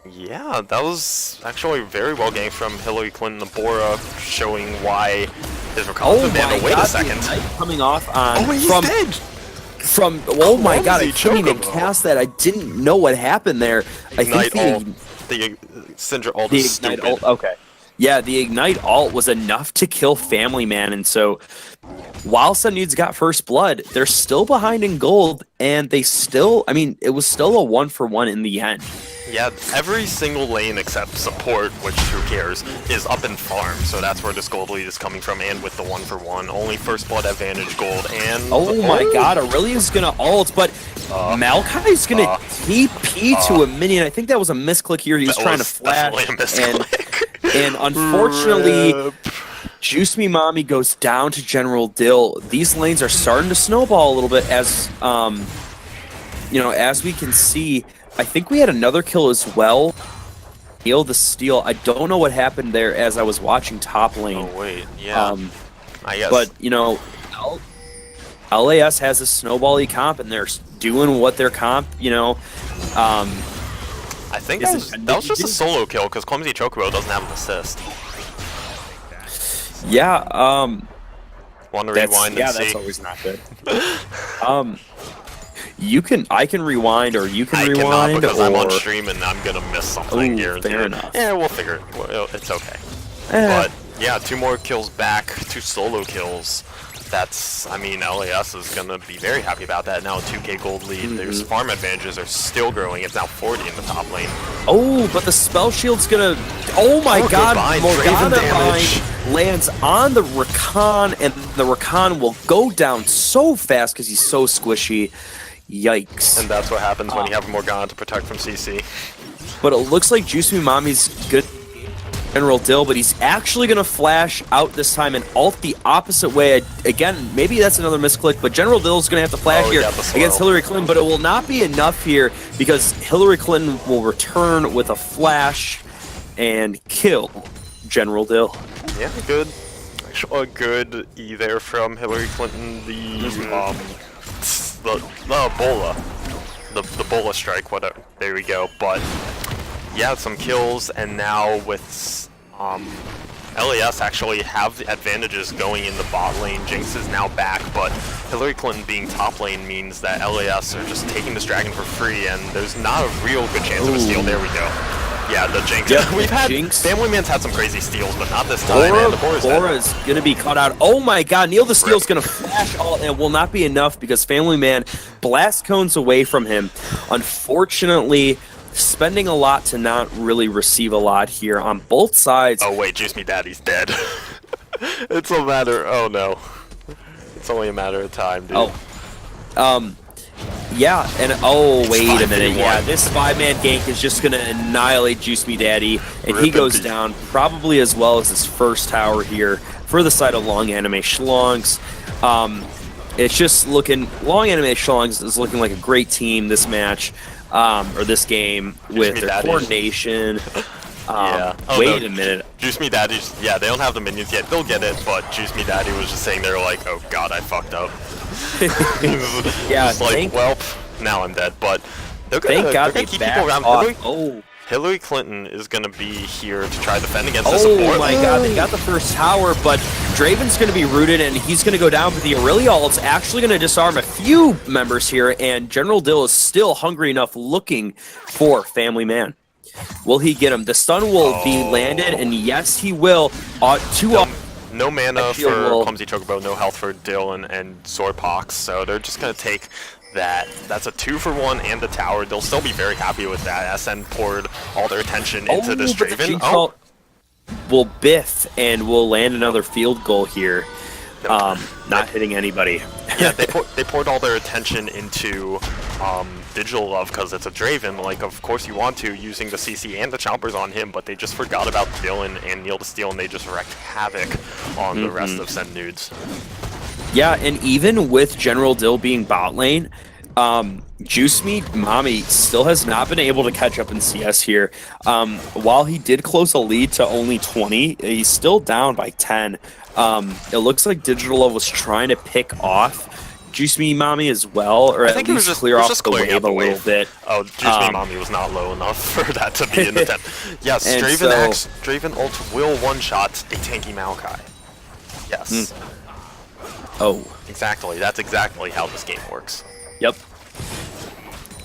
Yeah, that was actually very well gamed from Hillary Clinton Bora, showing why his recovery wait a second. Coming off on he's dead. Oh my god, I Clumsy couldn't even Chocobo. cast that. I didn't know what happened there. I think The Syndra ult the is Ignite stupid. ult, okay. Yeah, the Ignite ult was enough to kill Family Man, and so while Sun Nudes got first blood, they're still behind in gold, and they still, I mean, it was still a 1-for-1 in the end. Yeah, every single lane except support, which who cares, is up in farm, so that's where this gold lead is coming from, and with the 1-for-1, only first blood advantage gold, and... Oh my god, Aurelia's gonna ult, but Maokai's gonna TP to a minion. I think that was a misclick here. He was trying to flash, and unfortunately, Juice Me Mommy goes down to General Dill. These lanes are starting to snowball a little bit as, you know, as we can see. I think we had another kill as well. Neil the Steal. I don't know what happened there as I was watching top lane. Oh wait, yeah. I guess. But, you know, LAS has a snowbally comp, and they're doing what their comp, you know. I think that was just a solo kill, because Clumsy Chocobo doesn't have an assist. Yeah, Want to rewind and see? that's always not good. I can rewind, or you can I rewind, cannot, because I'm on or- stream and I'm gonna miss something here. fair enough. Yeah, we'll figure it. Well, it's okay. Eh. But yeah, 2 more kills back, 2 solo kills. That's, I mean, LAS is gonna be very happy about that. Now a 2k gold lead. Their farm advantages are still growing. It's now 40 in the top lane. Oh, but the spell shield's gonna. Oh my god, Divine, Morgana Draven damage. Bind lands on the Rakan, and the Rakan will go down so fast because he's so squishy. Yikes. And that's what happens when you have Morgana to protect from CC. But it looks like Juice Me Mommy's good General Dill, but he's actually going to flash out this time and ult the opposite way. Again, maybe that's another misclick, but General Dill's going to have to flash here against Hillary Clinton, but it will not be enough here because Hillary Clinton will return with a flash and kill General Dill. Yeah, good. Actually, a good E there from Hillary Clinton. The Bola. The Bola strike, whatever. There we go. But yeah, some kills, and now with LAS actually have the advantages going in the bot lane. Jinx is now back, but Hillary Clinton being top lane means that LAS are just taking this dragon for free, and there's not a real good chance of a steal. There we go. Yeah, the Jinx. Yeah, We've had Jinx. Family Man's had some crazy steals, but not this time. And the Bora's dead. Bora's going to be caught out. Oh my god, Neil the Steel's going to flash all, and it will not be enough because Family Man blast cones away from him. Unfortunately, spending a lot to not really receive a lot here on both sides. Oh wait, Juice Me Daddy's dead. It's a matter. Oh no. It's only a matter of time, dude. Yeah, and oh, wait a minute. 5v1. Yeah, this 5-man gank is just going to annihilate Juice Me Daddy, and he Rip goes in peace. down probably as well as his first tower here for the side of Long Anime Schlongs. It's just looking, Long Anime Schlongs is looking like a great team this match, or this game, with Me their Daddy. coordination. Yeah. Oh, Wait no. a minute. Juice Me Daddy's, yeah, they don't have the minions yet. They'll get it, but Juice Me Daddy was just saying they're like, oh god, I fucked up. Yeah, Just like, thank- well, now I'm dead. But they're gonna, Thank God they're they gonna keep people backed around. off. Hillary Clinton is gonna be here to try to defend against the Oh support. my god, they got the first tower, but Draven's going to be rooted and he's going to go down, but the Aurelia ult's actually going to disarm a few members here, and General Dill is still hungry enough looking for Family Man. Will he get him? The stun will be landed, and yes, he will. No mana I feel for we'll- Clumsy Chocobo, no health for Dylan and Swordpox, so they're just gonna take that. That's a 2-for-1 and the tower. They'll still be very happy with that. SN poured all their attention into this but the Draven. Jinx Oh, ult will biff and will land another field goal here. Not hitting anybody. yeah, they poured all their attention into Digital Love because it's a Draven. Like, of course you want to, using the CC and the chompers on him, but they just forgot about Dylan and Neil to Steal, and they just wrecked havoc on the rest of Send Nudes. Yeah, and even with General Dill being bot lane, Juice Me Mommy still has not been able to catch up in CS here. While he did close a lead to only 20, he's still down by 10. It looks like Digital Love was trying to pick off Juice Me Mommy as well, or I at think it was least just clear off just the clearing wave out the a little wave. bit. Oh, Juice Me Mommy was not low enough for that to be an attempt. Yes, And Draven so- X, Draven ult will one-shot a tanky Maokai. Yes. Oh, Exactly. That's exactly how this game works. yep.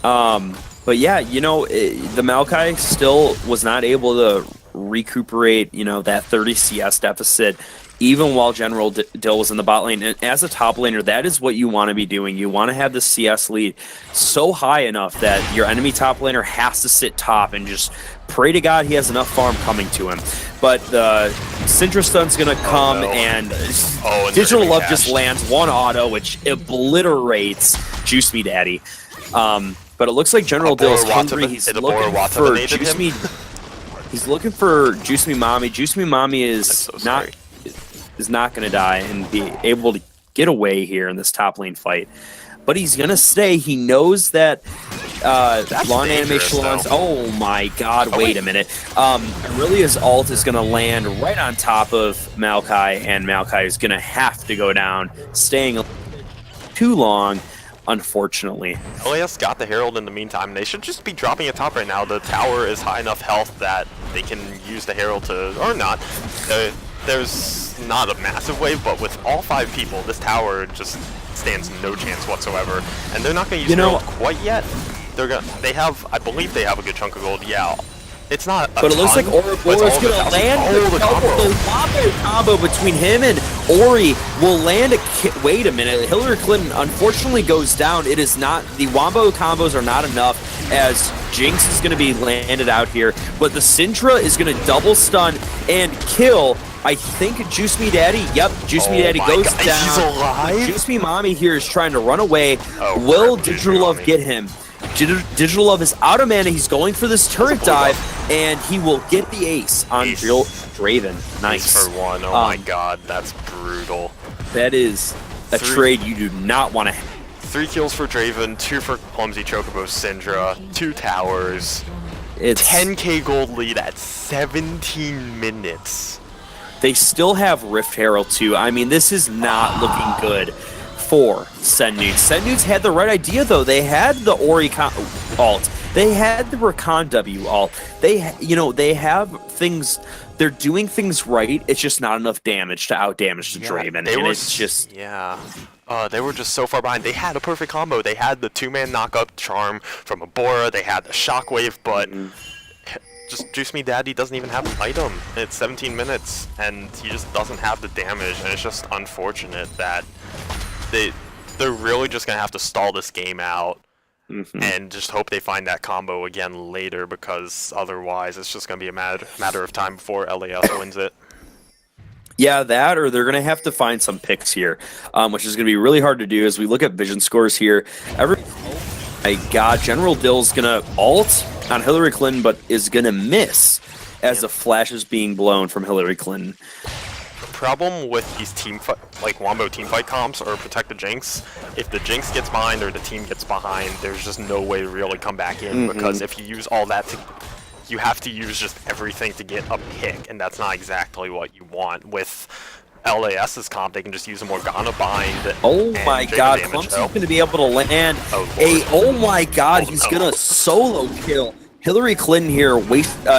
But yeah, the Maokai still was not able to recuperate, that 30 CS deficit, even while General Dill was in the bot lane. And as a top laner, that is what you want to be doing. You want to have the CS lead so high enough that your enemy top laner has to sit top and just pray to God he has enough farm coming to him. But the Syndra stun's going to come, no. and and Digital they're Love gonna just cash. lands one auto, which obliterates Juice Me Daddy. But it looks like General Dill's hungry. He's looking for Juice Me. He's looking for Juice Me Mommy. Juice Me Mommy is I'm so sorry. not going to die and be able to get away here in this top lane fight. But he's going to stay. He knows that long anime dangerous, Shalon's. though. Oh my God! Oh, wait wait. a minute. Aurelia's ult is going to land right on top of Maokai, and Maokai is going to have to go down, staying too long. Unfortunately. LAS got the Herald in the meantime. They should just be dropping it top right now. The tower is high enough health that they can use the Herald to, or not. There's not a massive wave, but with all 5 people, this tower just stands no chance whatsoever. And they're not going to use Herald quite yet. I believe they have a good chunk of gold. Yeah. It's not a But it looks ton, like but it's Ouroboros all going the to land thousands. the Oh, the combo. wombo combo between him and Ori will land wait a minute. Hillary Clinton unfortunately goes down. It is not, the wombo combos are not enough, as Jinx is going to be landed out here. But the Syndra is going to double stun and kill, I think, Juice Me Daddy. Yep, Juice Me Oh Daddy my goes God, down. he's alive? Juice Me Mommy here is trying to run away. Oh, Will rip Juice Me Digital Love Mommy. get him? Digital Love is out of mana. He's going for this turret dive, and he will get the ace on Ace. Draven. Nice. Ace for 1. Oh my God, that's brutal. That is a 3. trade you do not want to have. 3 kills for Draven, 2 for Clumsy Chocobo Syndra, 2 towers, It's 10k gold lead at 17 minutes. They still have Rift Herald too. I mean, this is not looking good for Sennudes. Sennudes had the right idea though. They had the Ori ult. They had the Rakan W ult. They have things. They're doing things right. It's just not enough damage to outdamage the Draven, and it's just they were just so far behind. They had a perfect combo. They had the 2-man knock-up charm from Abora. They had the shockwave, but just Juice Me Daddy doesn't even have an item. It's 17 minutes, and he just doesn't have the damage, and it's just unfortunate that they're really just gonna have to stall this game out and just hope they find that combo again later, because otherwise it's just gonna be a matter of time before LAS wins it. yeah, that, or they're gonna have to find some picks here, which is gonna be really hard to do as we look at vision scores here. My God, General Dill's gonna ult on Hillary Clinton, but is gonna miss as the flash is being blown from Hillary Clinton. Problem with these Wombo teamfight comps or Protect the Jinx, if the Jinx gets behind or the team gets behind, there's just no way to really come back in, because if you use all that you have to use just everything to get a pick, and that's not exactly what you want. With LAS's comp, they can just use a Morgana bind. Oh and my Draven God, damage. Clumsy's Oh, going to be able to land Lord. oh my God, Oh, he's no. going to solo kill Hillary Clinton here,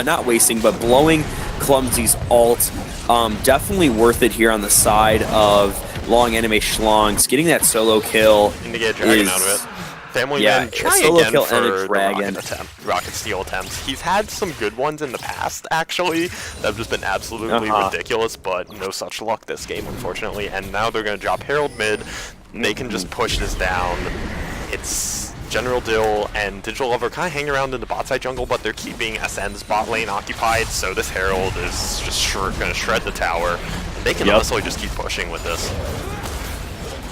not wasting, but blowing Clumsy's ult. Definitely worth it here on the side of Long Anime Schlongs. Getting that solo kill Need to get Dragon is- out of it. Family yeah, Man, a try solo again kill for and a the dragon. rocket steal attempts. He's had some good ones in the past, actually, that have just been absolutely ridiculous, but no such luck this game, unfortunately. And now they're going to drop Herald mid. They can just push this down. It's General Dill and Digital Love are kind of hanging around in the bot side jungle, but they're keeping SN's bot lane occupied, so this Herald is just going to shred the tower. And they can honestly just keep pushing with this.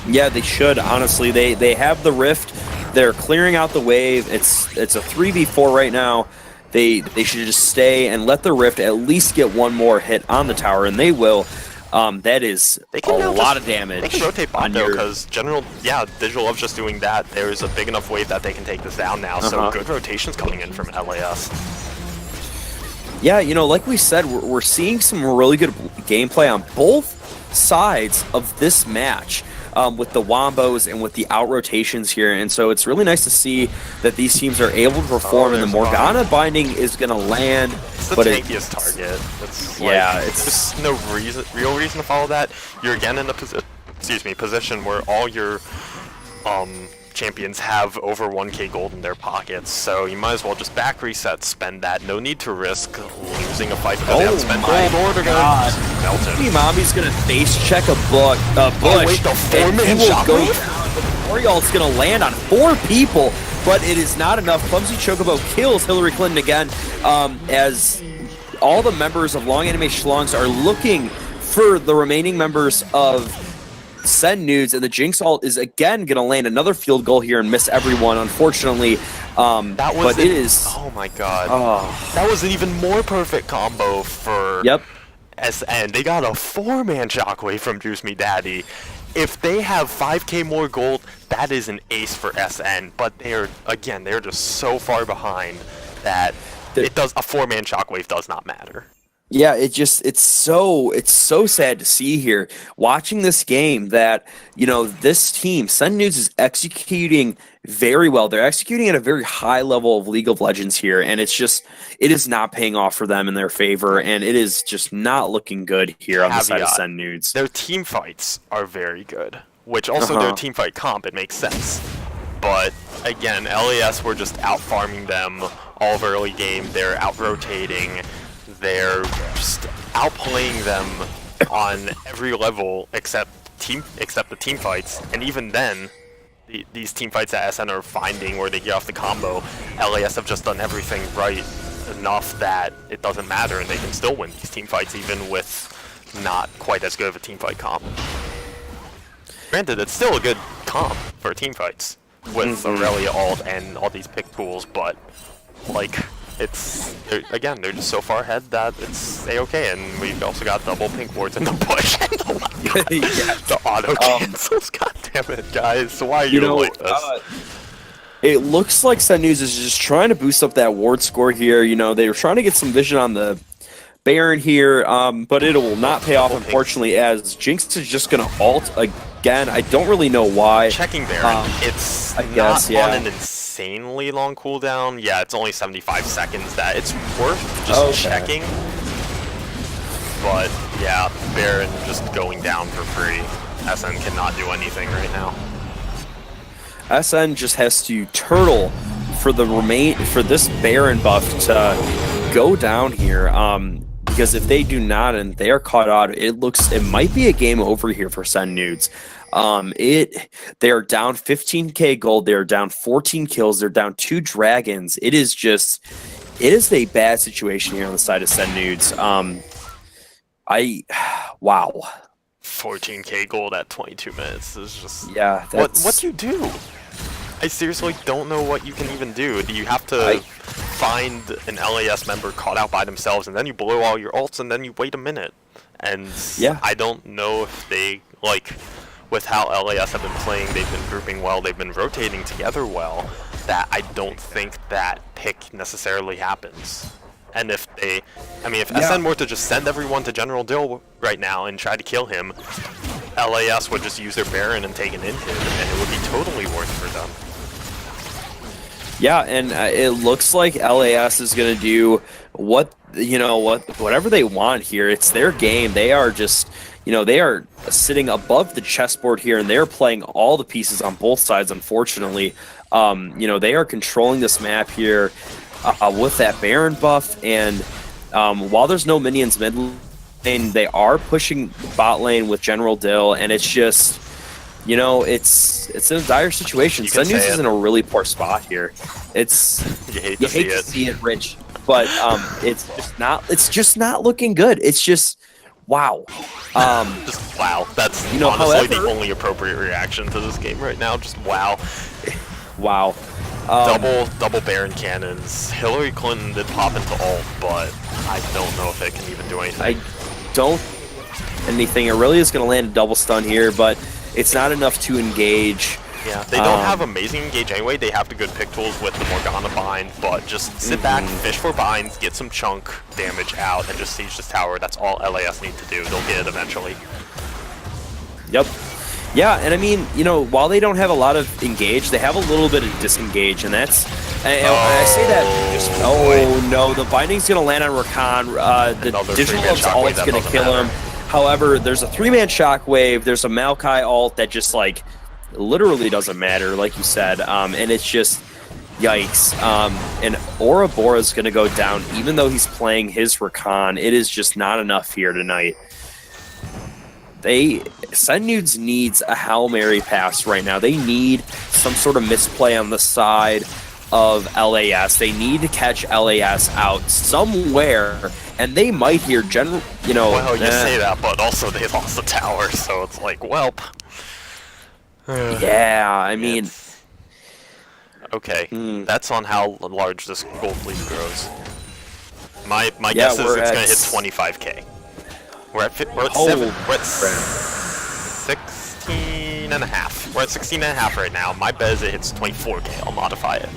Yeah, they should, honestly. They have the rift. They're clearing out the wave. It's a 3v4 right now. They should just stay and let the rift at least get one more hit on the tower, and they will. That is a lot of damage. They can rotate bot on though, your- because Digital Love's just doing that. There's a big enough wave that they can take this down now, so good rotations coming in from LAS. Yeah, like we said, we're seeing some really good gameplay on both sides of this match. with the wombos and with the out rotations here, and so it's really nice to see that these teams are able to perform. And the Morgana binding is going to land, it's the but tankiest target. It's yeah, it's just no real reason to follow that. You're again in a position where all your champions have over 1k gold in their pockets, so you might as well just back reset, spend that. No need to risk losing a fight because they have to spend gold, or they're gonna melt it. Mommy's gonna face check a bush. Wait, the four-man shockwave? Oriol's gonna land on 4 people, but it is not enough. Clumsy Chocobo kills Hillary Clinton again, as all the members of Long Anime Schlongs are looking for the remaining members of Sen Nudes, and the Jinx ult is again going to land another field goal here and miss everyone, unfortunately. But it is... Oh my god. That was an even more perfect combo for SN. They got a 4-man shockwave from Juice Me Daddy. If they have 5k more gold, that is an ace for SN, but they're just so far behind that a 4-man shockwave does not matter. Yeah, it's so sad to see here watching this game that, you know, this team, Sen Nudes, is executing very well. They're executing at a very high level of League of Legends here, and it is not paying off for them in their favor, and it is just not looking good here on the side of Sen Nudes. Their team fights are very good, which also their team fight comp, it makes sense. But again, LAS were just out farming them all of early game. They're out rotating. They're just outplaying them on every level except the team fights, and even then, these team fights that SN are finding where they get off the combo, LAS have just done everything right enough that it doesn't matter, and they can still win these team fights even with not quite as good of a team fight comp. Granted, it's still a good comp for team fights with Aurelia ult and all these pick tools, but like. They're just so far ahead that it's a-okay, and we've also got double pink wards in the bush. The auto cancels. God damn it, guys! Why are you like this? It looks like Sen Nudes is just trying to boost up that ward score here. You know, they were trying to get some vision on the Baron here, but it will not pay off, unfortunately, as Jinx is just going to ult again. I don't really know why. Checking Baron, it's not on an insanely long cooldown. Yeah, it's only 75 seconds. That it's worth just checking. But yeah, Baron just going down for free. SN cannot do anything right now. SN just has to turtle for this Baron buff to go down here. Because if they do not and they are caught out, it might be a game over here for Sen Nudes. They are down 15k gold, they are down 14 kills, they're down 2 dragons. It is a bad situation here on the side of Sen Nudes. Wow. 14k gold at 22 minutes is just that's... what do you do? I seriously don't know what you can even do. Do you have to find an LAS member caught out by themselves, and then you blow all your ults, and then you wait a minute? And I don't know if they, like, with how LAS have been playing, they've been grouping well, they've been rotating together well, that I don't think that pick necessarily happens. And if SN were to just send everyone to General Dill right now and try to kill him, LAS would just use their Baron and take an inhib, and it would be totally worth for them. Yeah, and it looks like LAS is going to do whatever they want here. It's their game. They are just, they are sitting above the chessboard here, and they're playing all the pieces on both sides, unfortunately. They are controlling this map here with that Baron buff, and while there's no minions mid lane, they are pushing bot lane with General Dill, and it's just... it's in a dire situation. Sen Nudes is in a really poor spot here. You hate to see it, Rich, but it's just not looking good. It's just wow. Just wow. That's honestly the only appropriate reaction to this game right now. Just wow. Wow. Double Baron cannons. Hillary Clinton did pop into ult, but I don't know if it can even do anything. It really is going to land a double stun here, but it's not enough to engage. Yeah, they don't have amazing engage anyway. They have the good pick tools with the Morgana bind, but just sit back, fish for binds, get some chunk damage out, and just siege this tower. That's all LAS need to do. They'll get it eventually. Yep. Yeah, and I mean, while they don't have a lot of engage, they have a little bit of disengage, and that's. And I say that just. Oh no, the binding's gonna land on Rakan. The Another digital three-man love's shockwave, ult's that gonna doesn't kill matter. him. However, there's a 3-man shockwave. There's a Maokai ult that just like literally doesn't matter, like you said, and it's just. Yikes. And Ouroboros going to go down, even though he's playing his Rakan. It is just not enough here tonight. Nudes needs a Hail Mary pass right now. They need some sort of misplay on the side of LAS. They need to catch LAS out somewhere, and they might hear general, Well, you say that, but also they lost the tower, so it's like, welp. Yeah, I mean... Okay, that's on how large this gold lead grows. My Yeah, guess is we're it's at gonna hit 25k. We're at Oh, 16 and a half. We're at 16 and a half right now. My bet is it hits 24k. I'll modify it.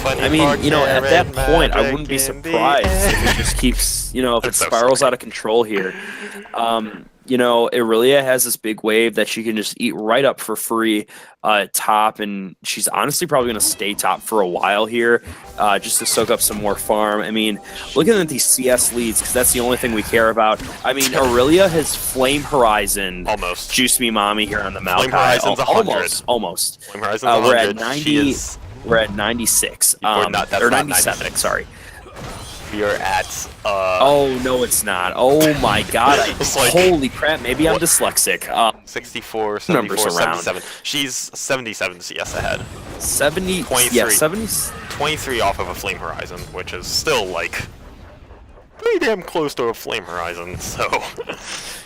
I mean, at that point, I wouldn't be surprised if it just keeps, if it That's so spirals funny. out of control here. Irelia has this big wave that she can just eat right up for free top, and she's honestly probably going to stay top for a while here just to soak up some more farm. I mean, looking at these CS leads, because that's the only thing we care about. I mean, Aurelia has Flame Horizon. Almost. Juice Me Mommy here on the Maokai. Flame Horizon's 100. Almost. Flame Horizon's We're 100. at 90. She is, We're at 96. Or not, that's or not 97, 96. sorry. we are at Oh, no, it's not. Oh, my God. It's like- Holy crap. Maybe I'm dyslexic. 64, Numbers 74, around. 77. She's 77 CS ahead. 70. 23. Yeah, 70. 23 off of a Flame Horizon, which is still like pretty damn close to a Flame Horizon. So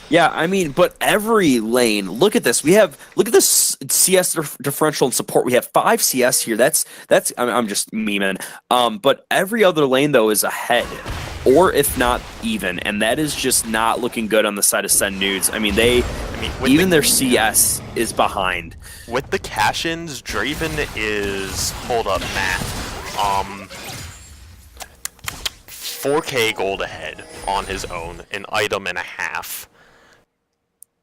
Yeah, I mean, but every lane, look at this. Look at this CS differential and support. We have 5 CS here. I'm just memeing. But every other lane though is ahead, or if not even, and that is just not looking good on the side of Sen Nudes. I mean, with even the- their CS is behind. with the cash-ins, Draven is hold up, Matt. 4k gold ahead on his own, an item and a half.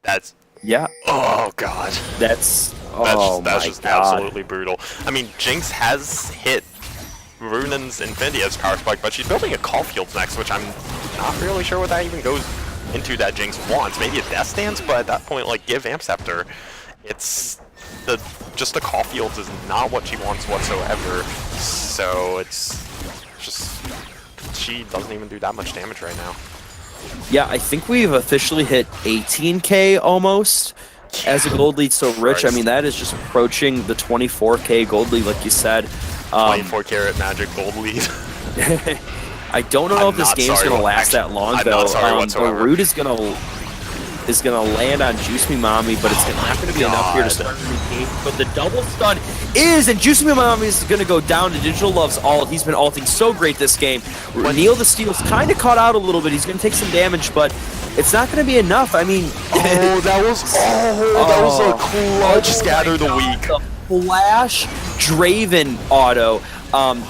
That's Yeah, oh god. that's That's my just God. absolutely brutal. I mean, Jinx has hit Runan's Infinity as Power Spike, but she's building a Caulfield next, which I'm not really sure what that even goes into that Jinx wants. Maybe a Death Stance, but at that point, like, give Amp Scepter. It's just the Caulfield is not what she wants whatsoever. So it's just she doesn't even do that much damage right now. Yeah, I think we've officially hit 18k almost as a gold lead. So rich. I Christ. mean, that is just approaching the 24k gold lead, like you said. 24 karat magic gold lead. I don't know I'm if this not game's sorry gonna what- last that actually, long I'm though. not sorry The whatsoever. root is gonna land on Juice Me Mommy, but it's not gonna be enough here to God. start the game. But the double stun is, and Juice Me Mommy is gonna go down to Digital Love's ult. He's been ulting so great this game. Neil the Steel's kind of caught out a little bit. He's gonna take some damage, but it's not gonna be enough. I mean, Oh, that was a clutch scatter the week. The Flash Draven auto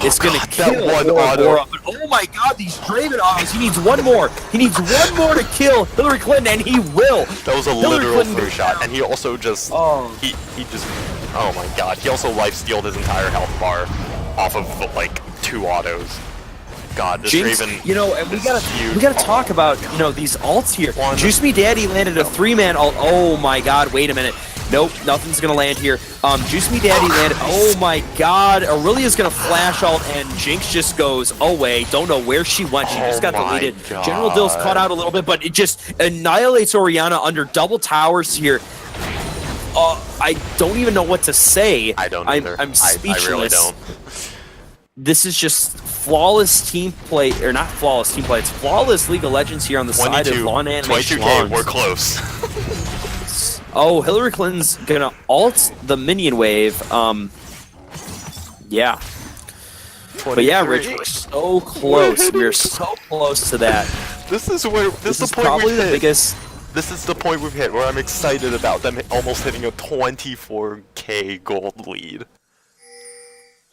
is going to God, that kill one Ouroboros. auto. But oh my God, these Draven autos! He needs one more. He needs one more to kill Hillary Clinton, and he will. That was a Hillary literal Clinton free goes shot, down. and he also just he just oh my god, he also life-stealed his entire health bar off of like 2 autos. God, this Jinx, Draven, and we is huge. gotta talk about these ults here. One. Juice Me Daddy landed a 3-man ult. Oh my God! Wait a minute. Nope, nothing's gonna land here. Juice Me Daddy landed. Oh my God! Aurelia's gonna flash ult, and Jinx just goes away. Don't know where she went. She just got my deleted. God. General Dill's caught out a little bit, but it just annihilates Orianna under double towers here. I don't even know what to say. I don't I'm, either. I'm speechless. I really don't. This is just flawless team play, or not flawless team play. It's flawless League of Legends here on the side of 22, Lawn Animation. 22k, we're close. Oh, Hillary Clinton's gonna ult the minion wave. Yeah. But yeah, Rich, we're so close. We're so close to that. This is where This the is point probably we've the hit. biggest. This is the point we've hit where I'm excited about them almost hitting a 24k gold lead.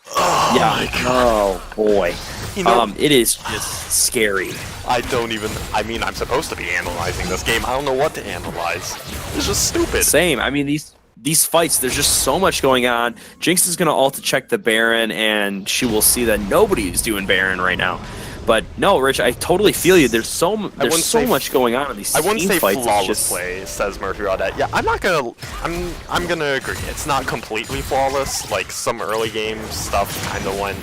Yeah. Oh boy. You know, It is just scary. I mean, I'm supposed to be analyzing this game. I don't know what to analyze. It's just stupid. Same. I mean, these fights, there's just so much going on. Jinx is going to ult to check the Baron, and she will see that nobody is doing Baron right now. But no, Rich, I totally feel you. There's so much going on in these I wouldn't team say fights. It's flawless just- play, says Murphy Rodette. Yeah, I'm gonna agree. It's not completely flawless. Like some early game stuff kind of went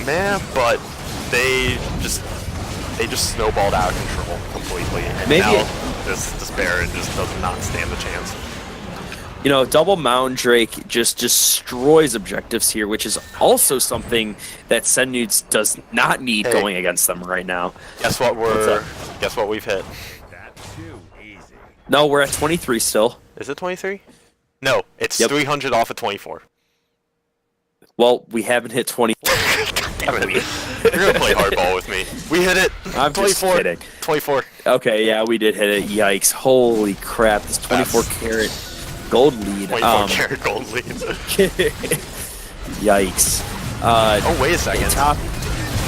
meh, but they just snowballed out of control completely. And Maybe now it- this Baron just does not stand a chance. You know, double Mound Drake just destroys objectives here, which is also something that Senudes does not need Hey. going against them right now. Guess what we've hit? No, we're at 23 still. Is it 23? No, it's Yep. 300 off of 24. Well, we haven't hit 20. Damn it. You're gonna play hardball with me. We hit it. I'm just 24. kidding. 24. Okay, yeah, we did hit it. Yikes. Holy crap. This 24 carat gold lead. 24 karat gold lead. Yikes. Oh, wait a second. Top.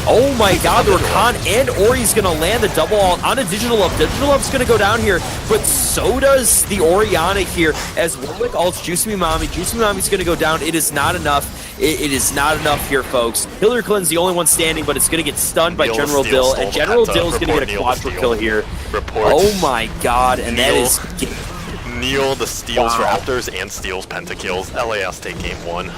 Oh my god, the Rakan and Ori's gonna land the double ult on a Digital Love. Digital Love's gonna go down here, but so does the Orianna here as Warwick ults Juice Me Mommy. Juice Me Mommy's gonna go down. It is not enough. It is not enough here, folks. Hillary Clinton's the only one standing, but it's gonna get stunned by Neil General Steele Dill, stole and the General penta. Dill's gonna Report get a Neil quadra Steele. kill here. Reports. Oh my god, and that Neil. is... Neil the steals Wow. Raptors and steals pentakills. LAS take game 1.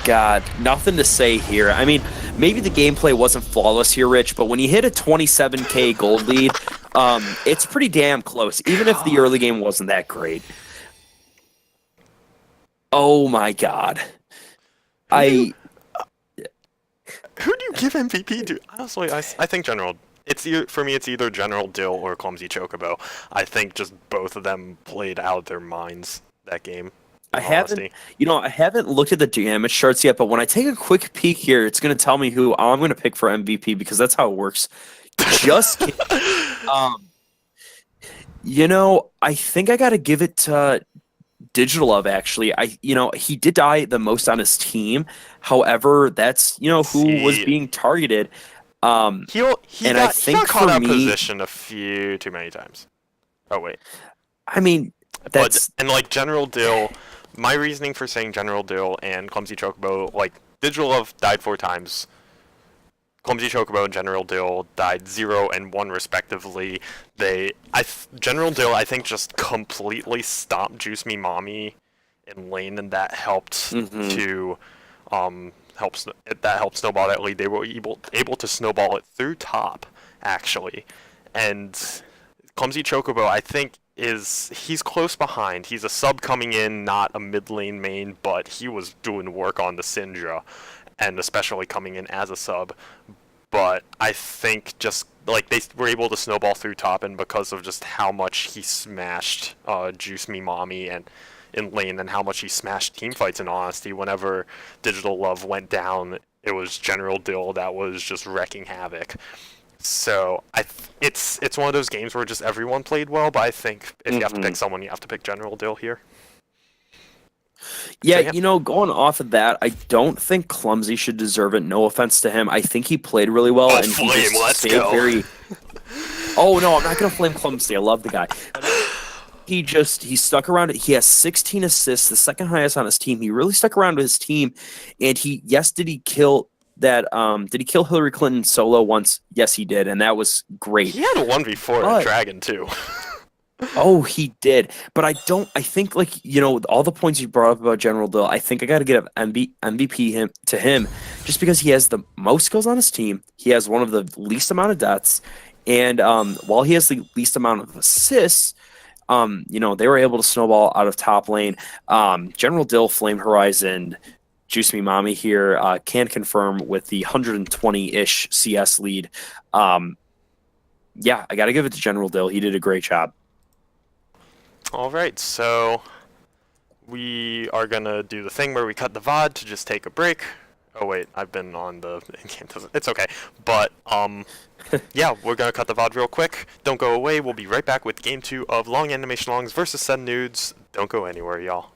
God, nothing to say here. I mean, maybe the gameplay wasn't flawless here, Rich, but when you hit a 27k gold lead, it's pretty damn close, even if the early game wasn't that great. Oh my god. Who do you give MVP to? Honestly, I think General. For me, it's either General Dill or Clumsy Chocobo. I think just both of them played out of their minds that game. I haven't looked at the damage charts yet, but when I take a quick peek here, it's going to tell me who I'm going to pick for MVP because that's how it works. Just kidding. I think I got to give it to Digital Love, actually. He did die the most on his team. However, that's, who was being targeted. He and got, I think he got caught for out of me- position a few too many times. Oh, wait. I mean, that's... And like General Dill, my reasoning for saying General Dill and Clumsy Chocobo, like Digital Love died 4 times. Clumsy Chocobo and General Dill died 0 and 1 respectively. General Dill, I think, just completely stomped Juice Me Mommy in lane, and that helped to help snowball that lead. They were able to snowball it through top, actually, and Clumsy Chocobo, I think, he's close behind. He's a sub coming in, not a mid lane main, but he was doing work on the Syndra, and especially coming in as a sub. But I think just like they were able to snowball through top, and because of just how much he smashed Juice Me Mommy and in lane, and how much he smashed team fights, in honesty, whenever Digital Love went down, it was General Dill that was just wrecking havoc. So it's one of those games where just everyone played well, but I think if you have to pick someone, you have to pick General Dill here. Yeah, going off of that, I don't think Clumsy should deserve it. No offense to him. I think he played really well. Oh, and flame, he just let's stayed go. very... Oh, no, I'm not going to flame Clumsy. I love the guy. He stuck around. He has 16 assists, the second highest on his team. He really stuck around with his team. And did he kill Hillary Clinton solo once? Yes, he did. And that was great. He had a 1v4 at Dragon, too. Oh, he did. But I think, all the points you brought up about General Dill, I think I got to give MVP to him just because he has the most kills on his team. He has one of the least amount of deaths. And while he has the least amount of assists, they were able to snowball out of top lane. General Dill, Flame Horizon, Juice Me Mommy here can confirm with the 120-ish CS lead. I got to give it to General Dill. He did a great job. All right, so we are going to do the thing where we cut the VOD to just take a break. Oh, wait, I've been on the in-game. It's okay. But, yeah, we're going to cut the VOD real quick. Don't go away. We'll be right back with Game 2 of Long Animation Longs versus Senudes. Don't go anywhere, y'all.